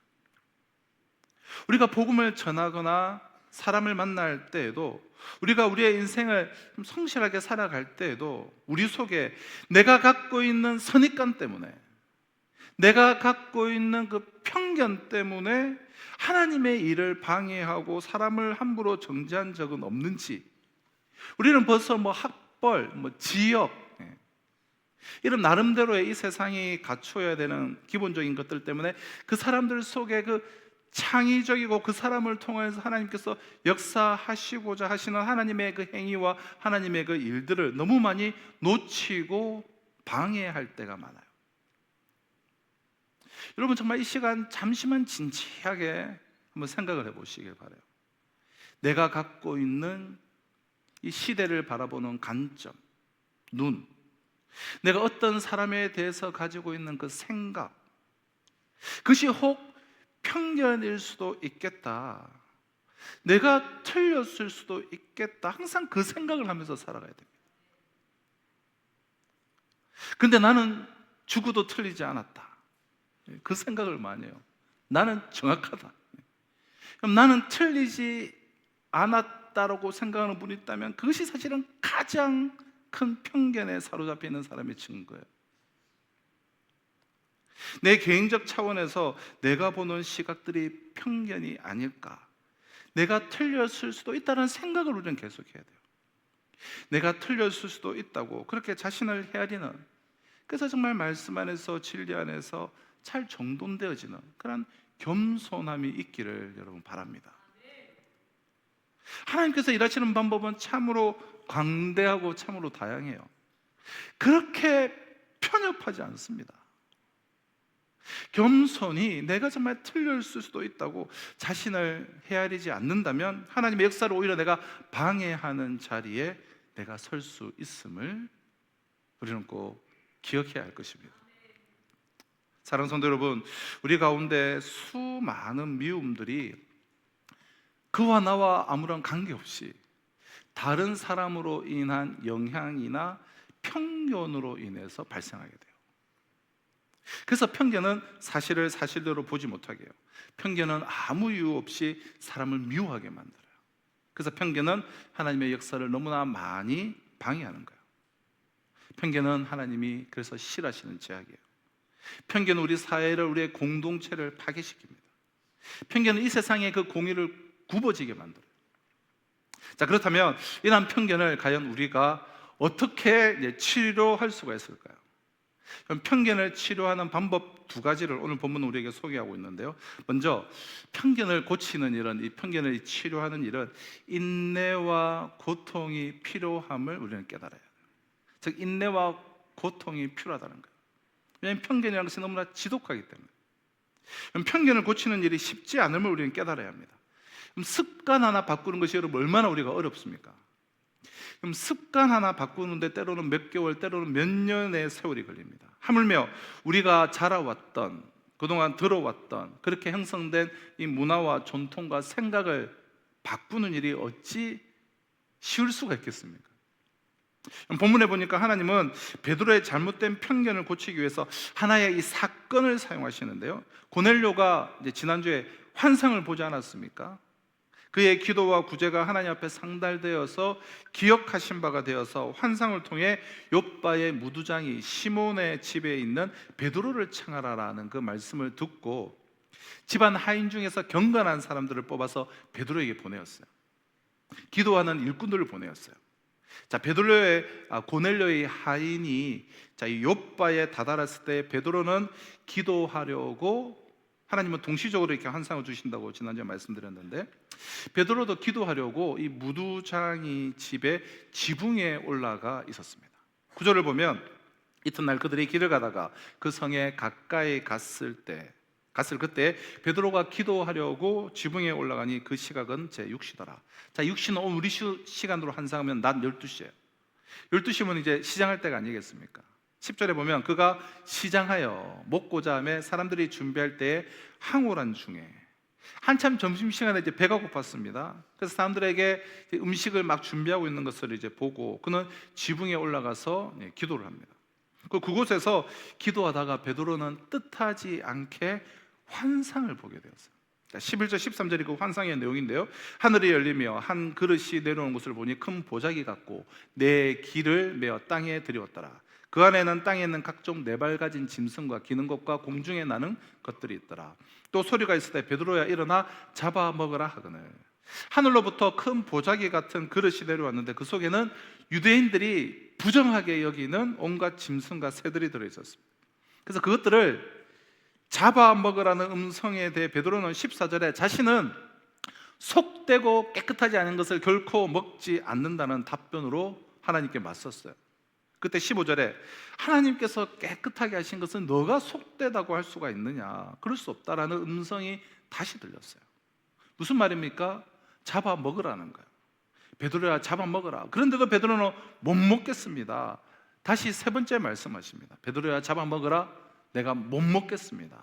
우리가 복음을 전하거나 사람을 만날 때에도, 우리가 우리의 인생을 좀 성실하게 살아갈 때에도 우리 속에 내가 갖고 있는 선입관 때문에, 내가 갖고 있는 그 편견 때문에 하나님의 일을 방해하고 사람을 함부로 정죄한 적은 없는지, 우리는 벌써 학벌, 지역, 이런 나름대로의 이 세상이 갖춰야 되는 기본적인 것들 때문에 그 사람들 속에 그 창의적이고 그 사람을 통해서 하나님께서 역사하시고자 하시는 하나님의 그 행위와 하나님의 그 일들을 너무 많이 놓치고 방해할 때가 많아요. 여러분, 정말 이 시간 잠시만 진지하게 한번 생각을 해보시길 바라요. 내가 갖고 있는 이 시대를 바라보는 관점, 눈, 내가 어떤 사람에 대해서 가지고 있는 그 생각, 그것이 혹 편견일 수도 있겠다, 내가 틀렸을 수도 있겠다, 항상 그 생각을 하면서 살아가야 됩니다. 근데 나는 죽어도 틀리지 않았다, 그 생각을 많이 해요. 나는 정확하다. 그럼 나는 틀리지 않았다라고 생각하는 분이 있다면 그것이 사실은 가장 큰 편견에 사로잡혀 있는 사람의 증거예요. 내 개인적 차원에서 내가 보는 시각들이 편견이 아닐까, 내가 틀렸을 수도 있다는 생각을 우리는 계속해야 돼요. 내가 틀렸을 수도 있다고 그렇게 자신을 헤아리는, 그래서 정말 말씀 안에서 진리 안에서 잘 정돈되어지는 그런 겸손함이 있기를 여러분 바랍니다. 하나님께서 일하시는 방법은 참으로 광대하고 참으로 다양해요. 그렇게 편협하지 않습니다. 겸손히 내가 정말 틀렸을 수도 있다고 자신을 헤아리지 않는다면 하나님의 역사를 오히려 내가 방해하는 자리에 내가 설 수 있음을 우리는 꼭 기억해야 할 것입니다. 사랑하는 성도 여러분, 우리 가운데 수많은 미움들이 그와 나와 아무런 관계없이 다른 사람으로 인한 영향이나 편견으로 인해서 발생하게 돼요. 그래서 편견은 사실을 사실대로 보지 못하게 해요. 편견은 아무 이유 없이 사람을 미워하게 만들어요. 그래서 편견은 하나님의 역사를 너무나 많이 방해하는 거예요. 편견은 하나님이 그래서 싫어하시는 죄악이에요. 편견은 우리 사회를, 우리의 공동체를 파괴시킵니다. 편견은 이 세상의 그 공의를 굽어지게 만들어요. 자, 그렇다면 이러한 편견을 과연 우리가 어떻게 치료할 수가 있을까요? 그럼 편견을 치료하는 방법 두 가지를 오늘 본문 우리에게 소개하고 있는데요. 먼저 편견을 고치는 일은, 이 편견을 치료하는 일은 인내와 고통이 필요함을 우리는 깨달아야 돼요. 즉 인내와 고통이 필요하다는 거예요. 왜냐하면 편견이라는 것이 너무나 지독하기 때문에. 그럼 편견을 고치는 일이 쉽지 않음을 우리는 깨달아야 합니다. 그럼 습관 하나 바꾸는 것이 여러분 얼마나 우리가 어렵습니까? 그럼 습관 하나 바꾸는데 때로는 몇 개월, 때로는 몇 년의 세월이 걸립니다. 하물며 우리가 자라왔던, 그동안 들어왔던 그렇게 형성된 이 문화와 전통과 생각을 바꾸는 일이 어찌 쉬울 수가 있겠습니까? 본문에 보니까 하나님은 베드로의 잘못된 편견을 고치기 위해서 하나의 이 사건을 사용하시는데요. 고넬료가 이제 지난주에 환상을 보지 않았습니까? 그의 기도와 구제가 하나님 앞에 상달되어서 기억하신 바가 되어서 환상을 통해 욥바의 무두장이 시몬의 집에 있는 베드로를 청하라라는 그 말씀을 듣고 집안 하인 중에서 경건한 사람들을 뽑아서 베드로에게 보내었어요. 기도하는 일꾼들을 보내었어요. 자, 고넬료의 하인이 이 욥바에 다다랐을 때 베드로는 기도하려고, 하나님은 동시적으로 이렇게 환상을 주신다고 지난주에 말씀드렸는데, 베드로도 기도하려고 이 무두장이 집에 지붕에 올라가 있었습니다. 구절을 보면 이튿날 그들이 길을 가다가 그 성에 가까이 갔을 그때 베드로가 기도하려고 지붕에 올라가니 그 시각은 제 6시더라. 자, 6시는 우리 시간으로 환상하면 낮 12시예요. 12시면 이제 시장할 때가 아니겠습니까? 10절에 보면 그가 시장하여 먹고자 하며 사람들이 준비할 때에 항오란 중에, 한참 점심시간에 이제 배가 고팠습니다. 그래서 사람들에게 음식을 막 준비하고 있는 것을 이제 보고 그는 지붕에 올라가서 기도를 합니다. 그곳에서 기도하다가 베드로는 뜻하지 않게 환상을 보게 되었어요. 11절 13절이 그 환상의 내용인데요. 하늘이 열리며 한 그릇이 내려오는 것을 보니 큰 보자기 같고 내 길을 메어 땅에 들이었더라. 그 안에는 땅에 있는 각종 네발 가진 짐승과 기는 것과 공중에 나는 것들이 있더라. 또 소리가 있을 때 베드로야 일어나 잡아먹으라 하거늘. 하늘로부터 큰 보자기 같은 그릇이 내려왔는데 그 속에는 유대인들이 부정하게 여기는 온갖 짐승과 새들이 들어있었습니다. 그래서 그것들을 잡아먹으라는 음성에 대해 베드로는 14절에 자신은 속되고 깨끗하지 않은 것을 결코 먹지 않는다는 답변으로 하나님께 맞섰어요. 그때 15절에 하나님께서 깨끗하게 하신 것은 너가 속되다고 할 수가 있느냐, 그럴 수 없다라는 음성이 다시 들렸어요. 무슨 말입니까? 잡아먹으라는 거예요. 베드로야 잡아먹으라. 그런데도 베드로는 못 먹겠습니다. 다시 세 번째 말씀하십니다. 베드로야 잡아먹으라. 내가 못 먹겠습니다.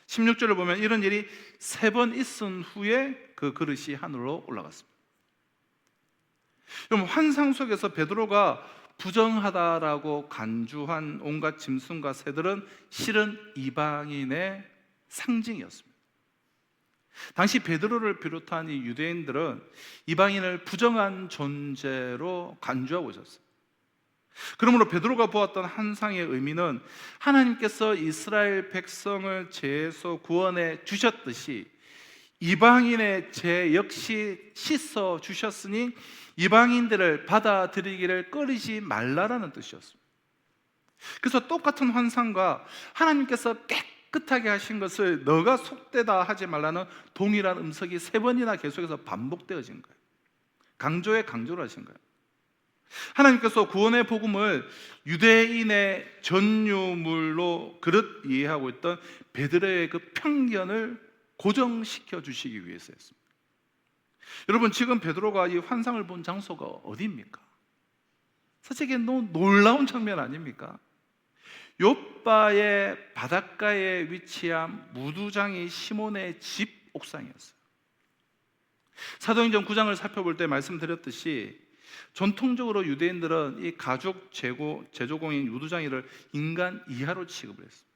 16절을 보면 이런 일이 3번 있은 후에 그 그릇이 하늘로 올라갔습니다. 여러분, 환상 속에서 베드로가 부정하다라고 간주한 온갖 짐승과 새들은 실은 이방인의 상징이었습니다. 당시 베드로를 비롯한 이 유대인들은 이방인을 부정한 존재로 간주하고 있었어요. 그러므로 베드로가 보았던 환상의 의미는 하나님께서 이스라엘 백성을 죄에서 구원해 주셨듯이 이방인의 죄 역시 씻어 주셨으니 이방인들을 받아들이기를 꺼리지 말라라는 뜻이었습니다. 그래서 똑같은 환상과 하나님께서 깨끗하게 하신 것을 너가 속되다 하지 말라는 동일한 음성이 3번이나 계속해서 반복되어진 거예요. 강조를 하신 거예요. 하나님께서 구원의 복음을 유대인의 전유물로 그릇 이해하고 있던 베드로의 그 편견을 고정시켜 주시기 위해서였습니다. 여러분, 지금 베드로가 이 환상을 본 장소가 어디입니까? 사실 이게 너무 놀라운 장면 아닙니까? 욥바의 바닷가에 위치한 무두장이 시몬의 집 옥상이었어요. 사도행전 9장을 살펴볼 때 말씀드렸듯이 전통적으로 유대인들은 이 가죽 제조공인 무두장이를 인간 이하로 취급을 했습니다.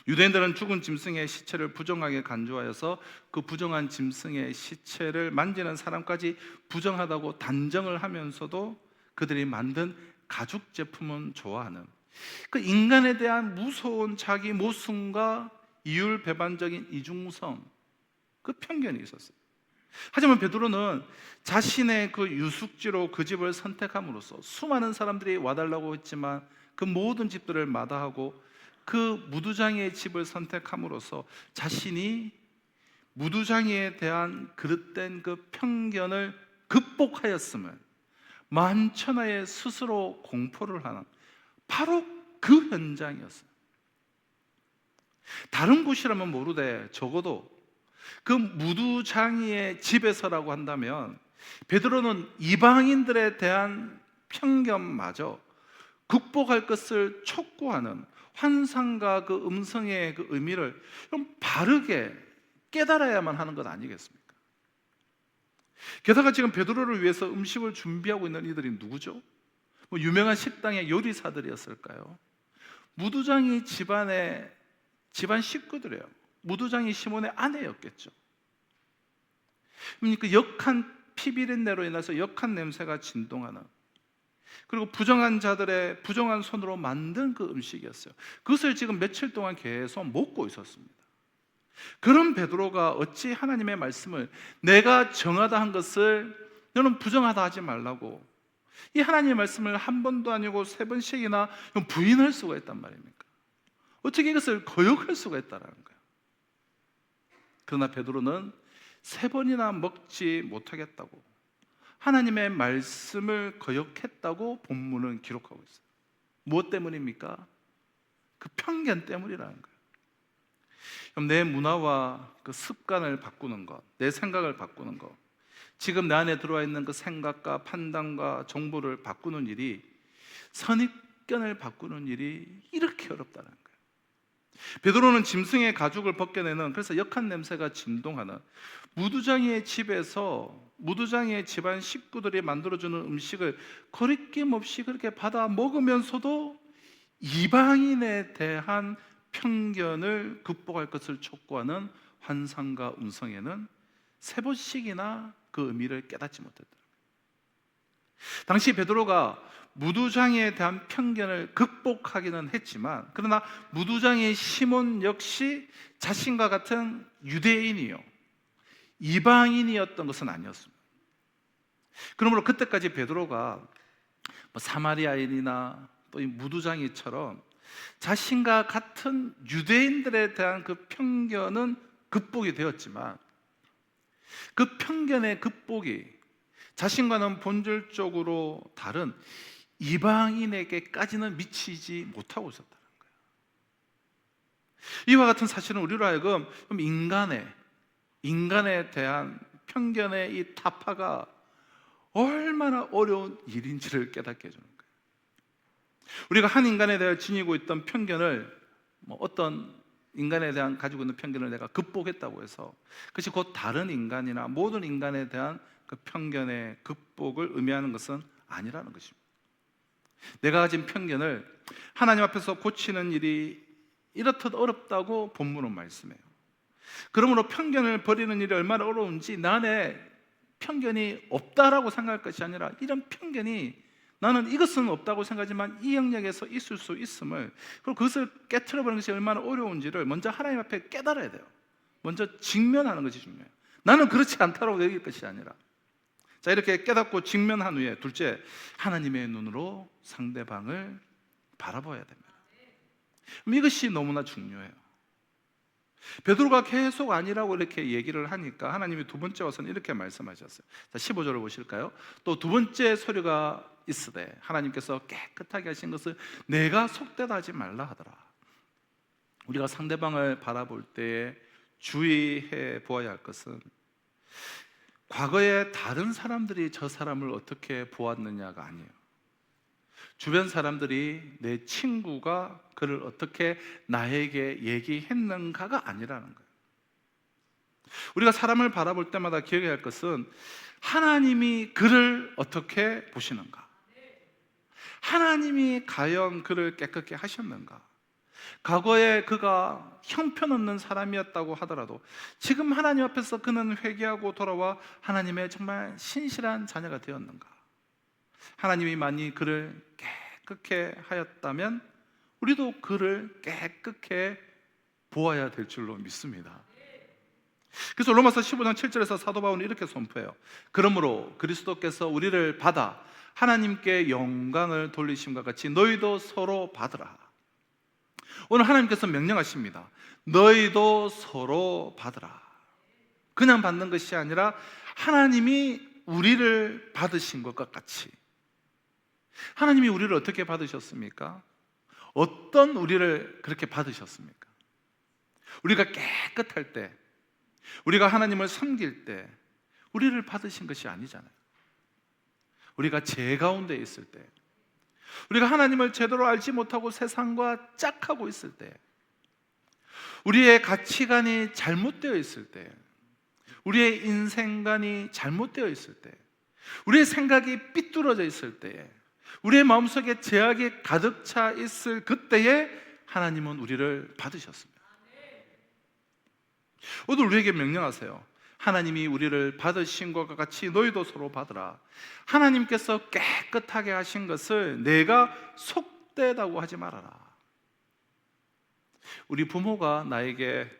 유대인들은 죽은 짐승의 시체를 부정하게 간주하여서 그 부정한 짐승의 시체를 만지는 사람까지 부정하다고 단정을 하면서도 그들이 만든 가죽 제품은 좋아하는 그 인간에 대한 무서운 자기 모순과 이율배반적인 이중성, 그 편견이 있었어요. 하지만 베드로는 자신의 그 유숙지로 그 집을 선택함으로써 수많은 사람들이 와달라고 했지만 그 모든 집들을 마다하고 그 무두장이의 집을 선택함으로써 자신이 무두장이에 대한 그릇된 그 편견을 극복하였음을 만천하에 스스로 공포를 하는 바로 그 현장이었어요. 다른 곳이라면 모르되 적어도 그 무두장이의 집에서라고 한다면 베드로는 이방인들에 대한 편견마저 극복할 것을 촉구하는 환상과 그 음성의 그 의미를 좀 바르게 깨달아야만 하는 것 아니겠습니까? 게다가 지금 베드로를 위해서 음식을 준비하고 있는 이들이 누구죠? 뭐 유명한 식당의 요리사들이었을까요? 무두장이 집안 식구들이에요. 무두장이 시몬의 아내였겠죠. 그러니까 역한 피비린내로 인해서 역한 냄새가 진동하는, 그리고 부정한 자들의 부정한 손으로 만든 그 음식이었어요. 그것을 지금 며칠 동안 계속 먹고 있었습니다. 그런 베드로가 어찌 하나님의 말씀을 내가 정하다 한 것을 너는 부정하다 하지 말라고, 이 하나님의 말씀을 한 번도 아니고 3번씩이나 부인할 수가 있단 말입니까? 어떻게 이것을 거역할 수가 있다는 거예요. 그러나 베드로는 3번이나 먹지 못하겠다고, 하나님의 말씀을 거역했다고 본문은 기록하고 있어요. 무엇 때문입니까? 그 편견 때문이라는 거예요. 그럼 내 문화와 그 습관을 바꾸는 것, 내 생각을 바꾸는 것, 지금 내 안에 들어와 있는 그 생각과 판단과 정보를 바꾸는 일이, 선입견을 바꾸는 일이 이렇게 어렵다는 거예요. 베드로는 짐승의 가죽을 벗겨내는, 그래서 역한 냄새가 진동하는 무두장이의 집에서 무두장이의 집안 식구들이 만들어주는 음식을 거리낌 없이 그렇게 받아 먹으면서도 이방인에 대한 편견을 극복할 것을 촉구하는 환상과 음성에는 3번씩이나 그 의미를 깨닫지 못했다. 당시 베드로가 무두장이에 대한 편견을 극복하기는 했지만, 그러나 무두장이 시몬 역시 자신과 같은 유대인이요, 이방인이었던 것은 아니었습니다. 그러므로 그때까지 베드로가 사마리아인이나 또 이 무두장이처럼 자신과 같은 유대인들에 대한 그 편견은 극복이 되었지만, 그 편견의 극복이 자신과는 본질적으로 다른 이방인에게까지는 미치지 못하고 있었다는 거예요. 이와 같은 사실은 우리로 하여금 인간에 대한 편견의 이 타파가 얼마나 어려운 일인지를 깨닫게 해주는 거예요. 우리가 한 인간에 대해 지니고 있던 편견을, 어떤 인간에 대한 가지고 있는 편견을 내가 극복했다고 해서 그것이 곧 다른 인간이나 모든 인간에 대한 그 편견의 극복을 의미하는 것은 아니라는 것입니다. 내가 가진 편견을 하나님 앞에서 고치는 일이 이렇듯 어렵다고 본문은 말씀해요. 그러므로 편견을 버리는 일이 얼마나 어려운지, 나 안에 편견이 없다라고 생각할 것이 아니라 이런 편견이 나는 이것은 없다고 생각하지만 이 영역에서 있을 수 있음을, 그리고 그것을 깨트려버리는 것이 얼마나 어려운지를 먼저 하나님 앞에 깨달아야 돼요. 먼저 직면하는 것이 중요해요. 나는 그렇지 않다라고 여길 것이 아니라, 자, 이렇게 깨닫고 직면한 후에 둘째, 하나님의 눈으로 상대방을 바라봐야 됩니다. 이것이 너무나 중요해요. 베드로가 계속 아니라고 이렇게 얘기를 하니까 하나님이 두 번째 와서는 이렇게 말씀하셨어요. 자, 15절을 보실까요? 또 두 번째 소리가 있으되 하나님께서 깨끗하게 하신 것을 내가 속되다 하지 말라 하더라. 우리가 상대방을 바라볼 때에 주의해 보아야 할 것은, 과거에 다른 사람들이 저 사람을 어떻게 보았느냐가 아니에요. 주변 사람들이, 내 친구가 그를 어떻게 나에게 얘기했는가가 아니라는 거예요. 우리가 사람을 바라볼 때마다 기억해야 할 것은 하나님이 그를 어떻게 보시는가, 하나님이 과연 그를 깨끗게 하셨는가. 과거에 그가 형편없는 사람이었다고 하더라도 지금 하나님 앞에서 그는 회개하고 돌아와 하나님의 정말 신실한 자녀가 되었는가. 하나님이 만일 그를 깨끗게 하였다면 우리도 그를 깨끗게 보아야 될 줄로 믿습니다. 그래서 로마서 15장 7절에서 사도 바울은 이렇게 선포해요. 그러므로 그리스도께서 우리를 받아 하나님께 영광을 돌리심과 같이 너희도 서로 받으라. 오늘 하나님께서 명령하십니다. 너희도 서로 받으라. 그냥 받는 것이 아니라 하나님이 우리를 받으신 것과 같이. 하나님이 우리를 어떻게 받으셨습니까? 어떤 우리를 그렇게 받으셨습니까? 우리가 깨끗할 때, 우리가 하나님을 섬길 때 우리를 받으신 것이 아니잖아요. 우리가 죄 가운데 있을 때, 우리가 하나님을 제대로 알지 못하고 세상과 짝하고 있을 때, 우리의 가치관이 잘못되어 있을 때, 우리의 인생관이 잘못되어 있을 때, 우리의 생각이 삐뚤어져 있을 때에, 우리의 마음속에 제약이 가득 차 있을 그때에 하나님은 우리를 받으셨습니다. 오늘 우리에게 명령하세요. 하나님이 우리를 받으신 것과 같이 너희도 서로 받으라. 하나님께서 깨끗하게 하신 것을 내가 속되다고 하지 말아라. 우리 부모가 나에게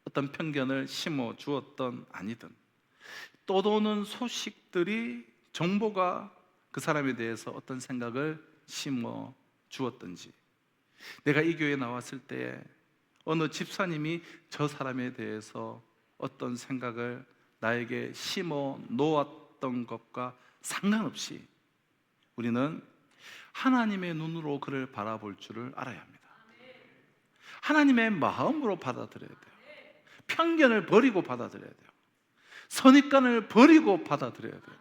어떤 편견을 심어 주었던 아니든, 떠도는 소식들이, 정보가 그 사람에 대해서 어떤 생각을 심어 주었든지, 내가 이 교회에 나왔을 때 어느 집사님이 저 사람에 대해서 어떤 생각을 나에게 심어 놓았던 것과 상관없이 우리는 하나님의 눈으로 그를 바라볼 줄을 알아야 합니다. 하나님의 마음으로 받아들여야 돼요. 편견을 버리고 받아들여야 돼요. 선입관을 버리고 받아들여야 돼요.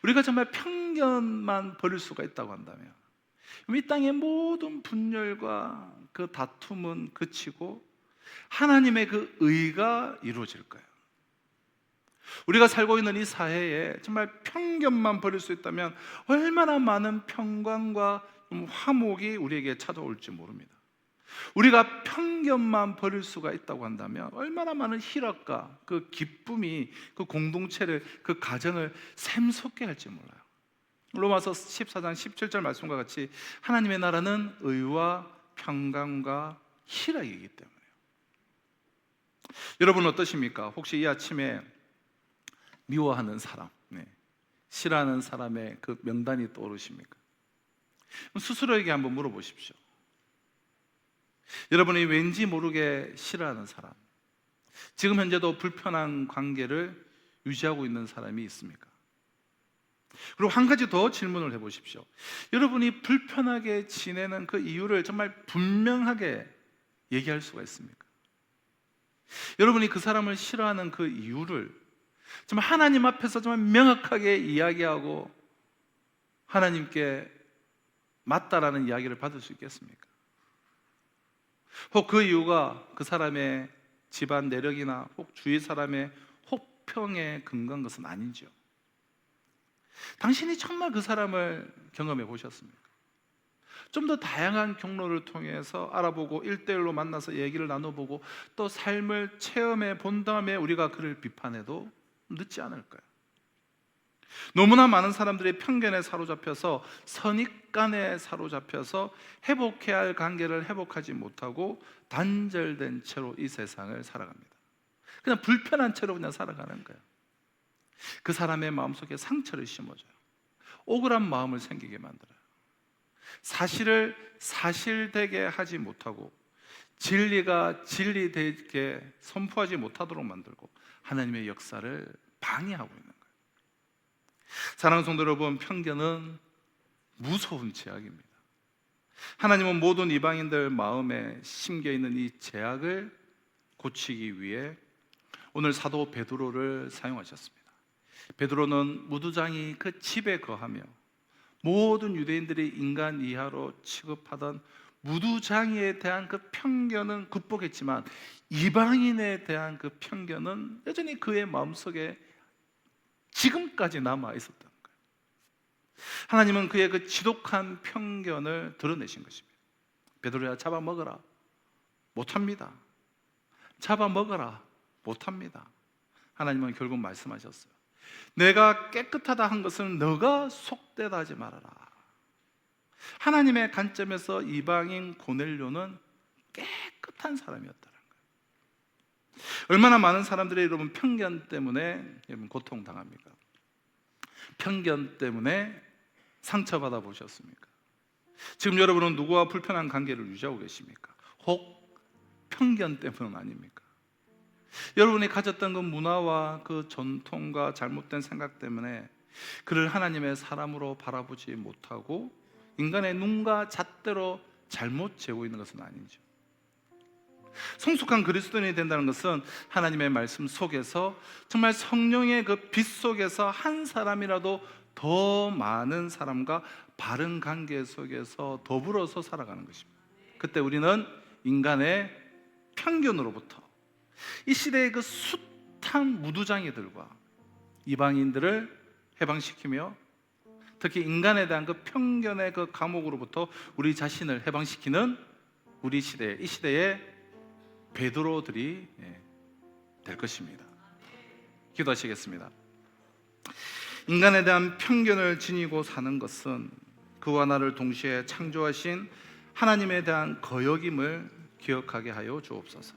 우리가 정말 편견만 버릴 수가 있다고 한다면 이 땅의 모든 분열과 그 다툼은 그치고 하나님의 그 의가 이루어질 거예요. 우리가 살고 있는 이 사회에 정말 편견만 버릴 수 있다면 얼마나 많은 평강과 화목이 우리에게 찾아올지 모릅니다. 우리가 편견만 버릴 수가 있다고 한다면 얼마나 많은 희락과 그 기쁨이 그 공동체를, 그 가정을 샘솟게 할지 몰라요. 로마서 14장 17절 말씀과 같이 하나님의 나라는 의와 평강과 희락이기 때문에요. 여러분 어떠십니까? 혹시 이 아침에 미워하는 사람, 싫어하는 사람의 그 명단이 떠오르십니까? 스스로에게 한번 물어보십시오. 여러분이 왠지 모르게 싫어하는 사람, 지금 현재도 불편한 관계를 유지하고 있는 사람이 있습니까? 그리고 한 가지 더 질문을 해보십시오. 여러분이 불편하게 지내는 그 이유를 정말 분명하게 얘기할 수가 있습니까? 여러분이 그 사람을 싫어하는 그 이유를 정말 하나님 앞에서 정말 명확하게 이야기하고 하나님께 맞다라는 이야기를 받을 수 있겠습니까? 혹 그 이유가 그 사람의 집안 내력이나 혹 주위 사람의 혹평에 근거한 것은 아닌지요? 당신이 정말 그 사람을 경험해 보셨습니까? 좀 더 다양한 경로를 통해서 알아보고 1대1로 만나서 얘기를 나눠보고 또 삶을 체험해 본 다음에 우리가 그를 비판해도 늦지 않을까요? 너무나 많은 사람들이 편견에 사로잡혀서 선입관에 사로잡혀서 회복해야 할 관계를 회복하지 못하고 단절된 채로 이 세상을 살아갑니다. 그냥 불편한 채로 그냥 살아가는 거예요. 그 사람의 마음속에 상처를 심어줘요. 억울한 마음을 생기게 만들어요. 사실을 사실되게 하지 못하고 진리가 진리되게 선포하지 못하도록 만들고 하나님의 역사를 방해하고 있는 거예요. 사랑하는 성도 여러분, 편견은 무서운 제약입니다. 하나님은 모든 이방인들 마음에 심겨있는 이 제약을 고치기 위해 오늘 사도 베드로를 사용하셨습니다. 베드로는 무두장이 그 집에 거하며 모든 유대인들이 인간 이하로 취급하던 무두장이에 대한 그 편견은 극복했지만 이방인에 대한 그 편견은 여전히 그의 마음속에 지금까지 남아 있었던 거예요. 하나님은 그의 그 지독한 편견을 드러내신 것입니다. 베드로야, 잡아먹어라. 못합니다. 잡아먹어라. 못합니다. 하나님은 결국 말씀하셨어요. 내가 깨끗하다 한 것은 너가 속되다 하지 말아라. 하나님의 관점에서 이방인 고넬료는 깨끗한 사람이었다는 거예요. 얼마나 많은 사람들이 여러분 편견 때문에 여러분 고통당합니까? 편견 때문에 상처받아 보셨습니까? 지금 여러분은 누구와 불편한 관계를 유지하고 계십니까? 혹 편견 때문은 아닙니까? 여러분이 가졌던 그 문화와 그 전통과 잘못된 생각 때문에 그를 하나님의 사람으로 바라보지 못하고 인간의 눈과 잣대로 잘못 재고 있는 것은 아니죠. 성숙한 그리스도인이 된다는 것은 하나님의 말씀 속에서 정말 성령의 그 빛 속에서 한 사람이라도 더 많은 사람과 바른 관계 속에서 더불어서 살아가는 것입니다. 그때 우리는 인간의 편견으로부터, 이 시대의 그 숱한 무두장이들과 이방인들을 해방시키며 특히 인간에 대한 그 편견의 그 감옥으로부터 우리 자신을 해방시키는 우리 시대, 이 시대의 베드로들이 될 것입니다. 기도하시겠습니다. 인간에 대한 편견을 지니고 사는 것은 그와 나를 동시에 창조하신 하나님에 대한 거역임을 기억하게 하여 주옵소서.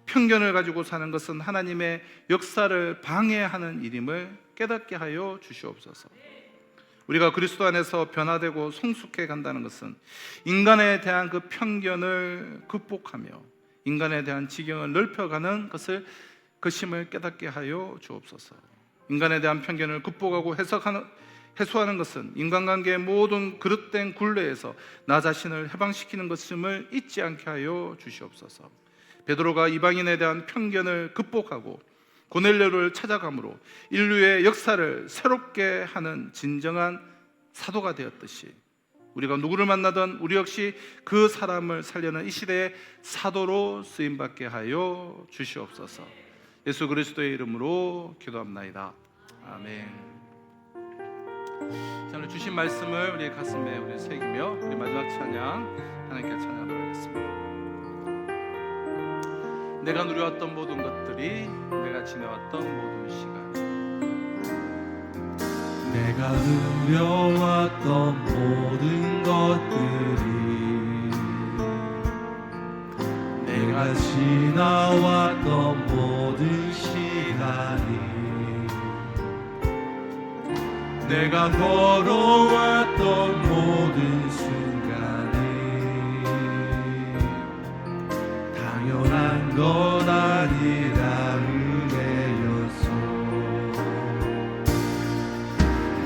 편견을 가지고 사는 것은 하나님의 역사를 방해하는 일임을 깨닫게 하여 주시옵소서. 우리가 그리스도 안에서 변화되고 성숙해 간다는 것은 인간에 대한 그 편견을 극복하며 인간에 대한 지경을 넓혀가는 것임을 깨닫게 하여 주옵소서. 인간에 대한 편견을 극복하고 해소하는 것은 인간관계의 모든 그릇된 굴레에서 나 자신을 해방시키는 것임을 잊지 않게 하여 주시옵소서. 베드로가 이방인에 대한 편견을 극복하고 고넬료를 찾아감으로 인류의 역사를 새롭게 하는 진정한 사도가 되었듯이 우리가 누구를 만나든 우리 역시 그 사람을 살려는 이 시대의 사도로 쓰임받게 하여 주시옵소서. 예수 그리스도의 이름으로 기도합나이다. 아멘. 자, 오늘 주신 말씀을 우리 가슴에 우리 새기며 우리 마지막 찬양 하나님께 찬양하도록 하겠습니다. 내가 누려왔던 모든 것들이, 내가 지내왔던 모든 시간, 내가 누려왔던 모든 것들이, 내가 지나왔던 모든 시간이, 내가 걸어왔던 모든 순간이 당연한 건 아니라 은혜였소.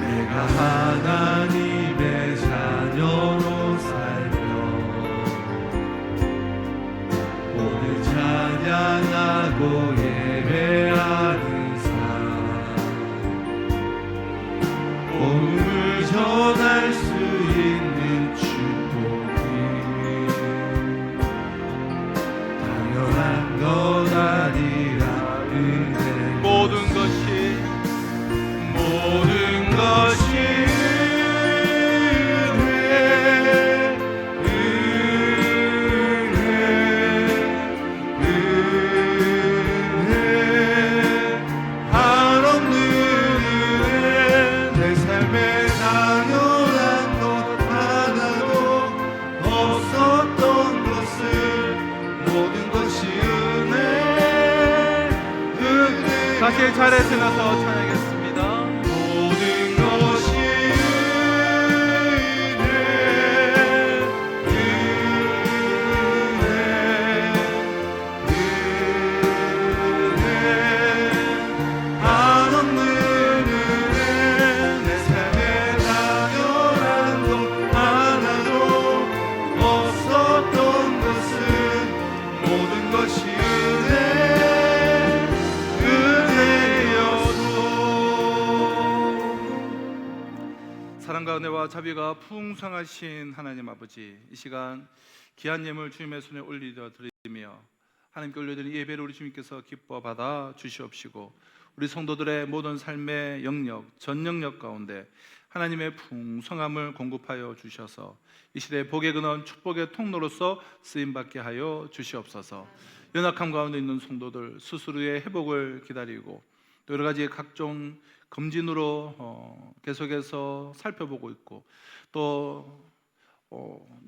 내가 하나님의 자녀로 살며 오늘 찬양하고 예배하는 삶, 복음을 전할 수 있는 축복이 당연한 건 아니라 은혜. 모든 것이 한없는 은혜. 내 삶에 당연한 것 하나도 없었던 것을 모든 것이 은혜. 다시 차례 지나서 찬양하겠습니다. 모든 것이 은혜. 한없는 은혜. 내 삶에 당연한 것 하나도 없었던 것은 모든 것이 은혜. 사랑과 은혜와 자비가 풍성하신 하나님 아버지, 이 시간 귀한 예물 주님의 손에 올려 드리며 하나님께 올려드린 예배를 우리 주님께서 기뻐 받아 주시옵시고 우리 성도들의 모든 삶의 영역, 전 영역 가운데 하나님의 풍성함을 공급하여 주셔서 이 시대의 복의 근원, 축복의 통로로서 쓰임받게 하여 주시옵소서. 연약함 가운데 있는 성도들 스스로 후의 회복을 기다리고 또 여러 가지 각종 검진으로 계속해서 살펴보고 있고 또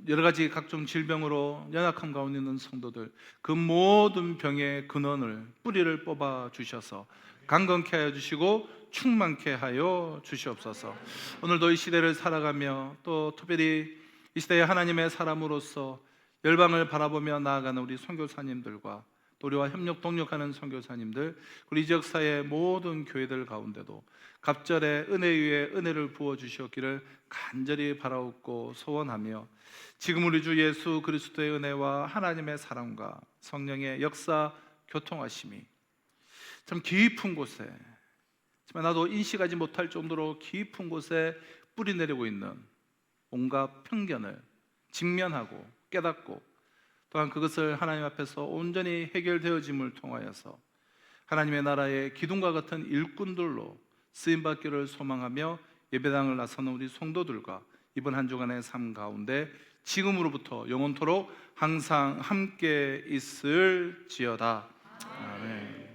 여러 가지 각종 질병으로 연약함 가운데 있는 성도들, 그 모든 병의 근원을, 뿌리를 뽑아 주셔서 강건케 하여 주시고 충만케 하여 주시옵소서. 오늘도 이 시대를 살아가며 또 특별히 이 시대의 하나님의 사람으로서 열방을 바라보며 나아가는 우리 선교사님들과 또 우리와 협력 동력하는 선교사님들, 우리 지역사회의 모든 교회들 가운데도 갑절의 은혜 위에 은혜를 부어 주시옵기를 간절히 바라옵고 소원하며 지금 우리 주 예수 그리스도의 은혜와 하나님의 사랑과 성령의 역사 교통하심이 참 깊은 곳에, 정말 나도 인식하지 못할 정도로 깊은 곳에 뿌리 내리고 있는 온갖 편견을 직면하고 깨닫고 또한 그것을 하나님 앞에서 온전히 해결되어짐을 통하여서 하나님의 나라의 기둥과 같은 일꾼들로 쓰임받기를 소망하며 예배당을 나서는 우리 성도들과 이번 한 주간의 삶 가운데 지금으로부터 영원토록 항상 함께 있을지어다. 아멘.